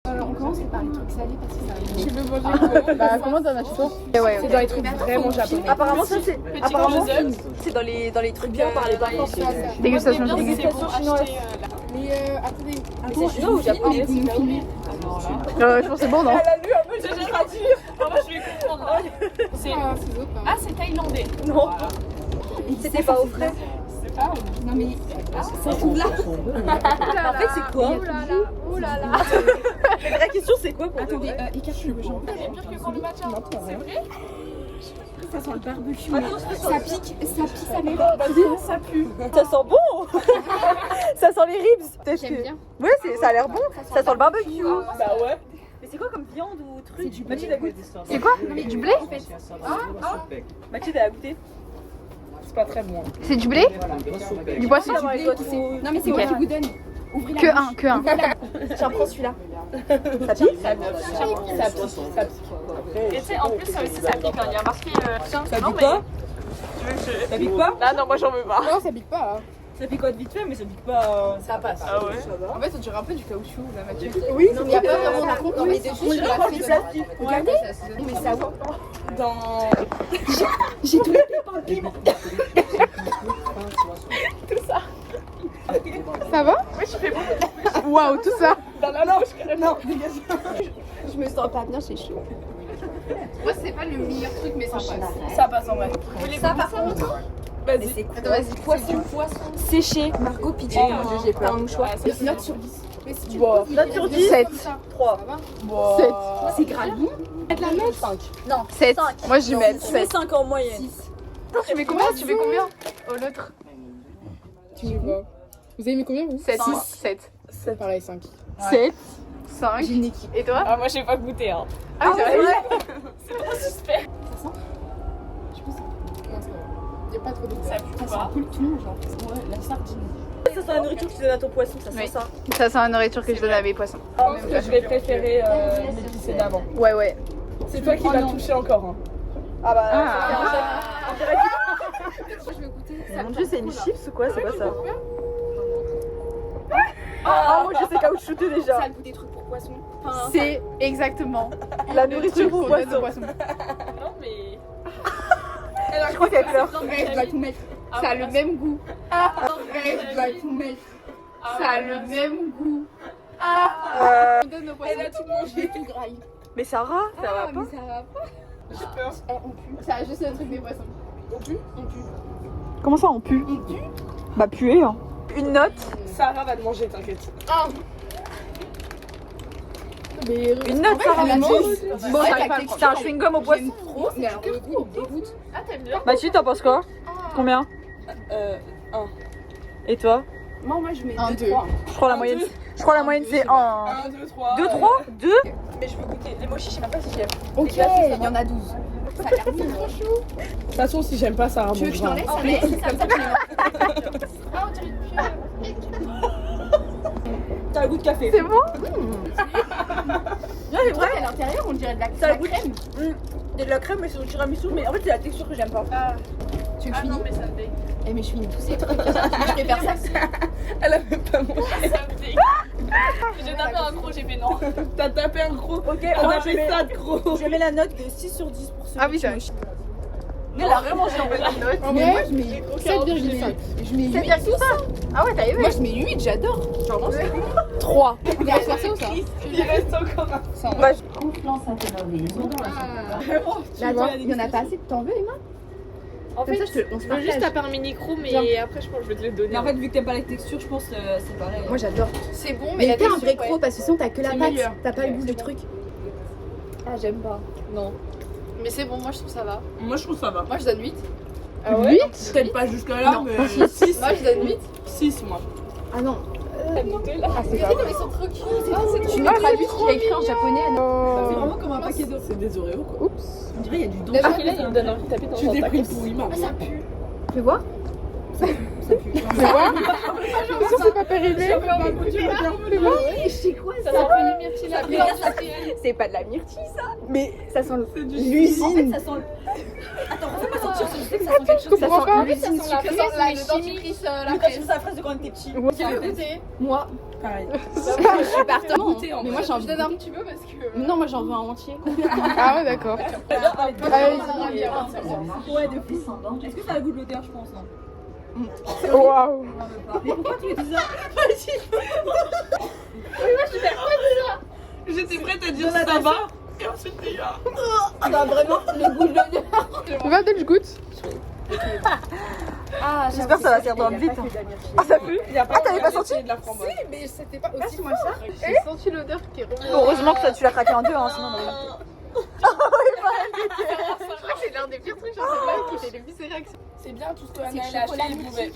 On commence par les trucs salés parce que ça arrive. Tu veux manger bah comment t'en as chaud? C'est dans les trucs vraiment japonais. Apparemment, ça c'est. Apparemment, c'est dans les trucs bien par les vacances. Dégustation chinoise. Mais attendez, C'est chinois ou japonais? je pense que c'est bon, non? Elle a lu un peu, j'ai traduit. Moi je vais comprendre. Ah, c'est thaïlandais. Non. C'était pas au frais. non mais Ça trouve là. En fait, c'est quoi? Oh là là. La vraie question, c'est quoi pour toi? attendez, écarte le jambon. C'est pire que quand le matcha. C'est vrai? Ça sent le barbecue. Ça pique sa mère. Ça pue. Ça sent bon. Ça sent les ribs. J'aime bien. Ouais, ça a l'air bon. Ça sent le barbecue. Bah ouais. Mais c'est quoi comme viande ou truc? C'est du Mathilde a goûté. C'est quoi? Du blé? Mathilde a goûté. C'est pas très bon. C'est du blé? Du poisson? Non mais c'est moi qui vous donne. Ouvrez la bouche. Que un. Tiens, prends celui-là. Ça pique? Ça pique. Et tu sais, en plus, ça aussi, ça pique. Il y a marqué. Ça pique pas? Tu veux que je. Ça pique pas? Ah non, moi j'en veux pas. Non, ça pique pas. Ça picote vite fait, mais ça pique pas. Ça passe. Ah ouais? En fait, on dirait un peu du caoutchouc, la matière. Oui, Il n'y a pas vraiment par contre dans les déchets. on dirait la encore du frise. plastique. Regardez, mais ça va. Dans. J'ai tout Ça va? Oui, je fais bon. Waouh, tout ça! Dans la langue, non, dégage. Je me sens pas bien, c'est chaud. Moi, c'est pas le meilleur truc, mais ça passe. Ça passe en vrai. Ça par contre. Vas-y, c'est cool. Attends, vas-y, poisson. Séché. Margot Pidgey, j'ai peur. Un mouchoir. Note sur 10. Mais si tu Bon. Note sur 10. 7. 3. 7. C'est grave bon. Mettre la note 5. Non, 7. 5. Moi, je vais mettre Tu mets 7. 5 en moyenne. 6. Tu mets combien? Tu mets combien? Au l'autre? Tu veux quoi? Vous avez mis combien vous? 7. 7. C'est pareil, 5. 7. 5. J'ai une équipe. Et toi? Ah, moi j'ai pas goûté. Hein. Ah, c'est vrai? C'est trop suspect. Ça sent? Je pense que Non, ça va. Y a pas trop de Ça pue ça sent pas. un peu le thon, genre. Ouais, la sardine. Ça sent la nourriture que tu donnes à ton poisson, ça sent Oui. ça. Ça, c'est la nourriture que je donne à mes poissons. Je pense que je vais préférer l'épicé d'avant. Ouais. C'est toi qui l'as touché encore. Hein. Ah bah. Je vais goûter. Mon dieu, c'est une chips ou quoi? C'est quoi ça? Ah, moi je sais caoutchouter déjà. Ça a le goût des trucs pour poisson. Enfin, C'est exactement La nourriture pour qu'on donne aux poisson. Non, mais. Je crois qu'elle pleure. je dois tout mettre. Ça a le même goût. Je dois tout mettre. Ça a le même goût. On donne nos poissons. Elle a tout mangé, tout graille. Mais Sarah, ça va pas? Mais ça va pas. J'ai peur. On pue. Ça a juste le truc des poissons. On pue. Comment ça on pue? Bah puer hein. Une note. Sarah va te manger, t'inquiète. Une note Sarah va manger. Bon, C'est un chewing-gum au poisson. trop, mais alors le goût, il me dégoûte. Ah, t'aimes bien? Mathilde, t'en penses quoi? Combien? 1. Et toi? Moi, je mets 1, 2, 2. 3. Je crois la moyenne. Je crois la moyenne c'est 1. 1, 2, 3. 2, 3, 2. Mais je veux goûter. Les mochis, je sais même pas si j'aime. Ok, il y en a 12. Ça a l'air bon. De toute façon, si j'aime pas Sarah, Tu veux que je t'en laisse? Mais C'est comme ça que je les Ah, on dirait une T'as le goût de café. C'est bon? Ouais, c'est vrai. à l'intérieur, on dirait de la Ça a le goût crème. de la crème, mais c'est du tiramisu. Mais en fait, c'est la texture que j'aime pas. Tu veux que je Ah non, finisse? mais ça me dégoûte. Eh, mais je finis tous ces trucs. Je préfère ça. Elle a même pas mangé. Ça me dégoûte. J'ai tapé un gros, j'ai fait non. T'as tapé un gros. Ok, On on a a fait ça de gros. Je mets la note de 6 sur 10 pour ceux Ah oui, qui ça. mochis. Mais elle a vraiment mangé en fait la note. Mais moi, je mets 7,5. Je mets 8. Ah ouais, t'as aimé? Moi, je mets 8, j'adore. Genre, moi, c'est 3. Il va se faire ça ou ça? Il reste encore un. Bah, Mais attends, il y en a pas assez. T'en veux, Emma? En Comme fait, ça, on se je veux juste partage. taper un mini-crew, mais après, je pense que je vais te le donner. Mais en fait, vu que t'aimes pas la texture, je pense que c'est pareil. Moi, j'adore. C'est bon, Mais la t'es un texture, vrai croc parce que sinon, t'as que la C'est pâte. meilleur. T'as pas le goût du truc. Ah, j'aime pas. Non. Mais c'est bon, moi je trouve ça va. Moi, je trouve ça va. Moi je donne 8. Ah ouais? Peut-être pas jusque-là, Non. mais 6. Moi je donne 8. 6, moi. Ah non. Ah, c'est pas Mais ils sont trop cute. Tu mettras 8, il y a écrit en japonais. C'est vraiment comme un paquet d'os. C'est des Oreos, quoi. Oups. On dirait qu'il y a du don. Déjà, là, il me donne envie de taper dans Tu un t'es sac. pris pour Ima. Fais voir. Ça pue. C'est quoi? Ça c'est pas périmé. Ça sent pas les myrtilles, la C'est pas de la myrtille ça. Mais Ça sent l'usine. ça sent. Attends, refais-moi sentir ce que c'est que ça sent quelque chose. Je comprends pas. l'usine Ça sent la dentifrice, la Mais quand tu faisais la fraise de quand on était petit. Tu veux goûter? Moi, Pareil. je suis partant. Mais moi j'en Je donne un petit peu parce que. Non, moi j'en veux un entier. Ah ouais, d'accord. Ouais, de fou. Est-ce que ça a le goût de l'odeur, je pense? Waouh. Mais pourquoi tu me dis ça? J'étais prête à dire ça va. Et ensuite, T'as vraiment le goût de l'odeur. Va peut-être je goûte. Ah, J'espère que ça va servir vite. Ah, ça pue? Ah, t'avais pas senti? Mais c'était pas aussi moi fort. J'ai senti l'odeur qui est revenue. Heureusement que tu l'as craqué en deux, hein, sinon on aurait Je crois que c'est l'un des pires trucs sur cette live qui fait les plus réactions. C'est bien tout ce que Anna a acheté les mauvais.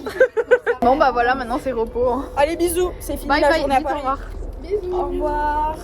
Bon bah voilà, maintenant c'est repos. Hein. Allez, bisous, c'est fini Bye la bye, journée à dites au Paris. revoir. Au revoir.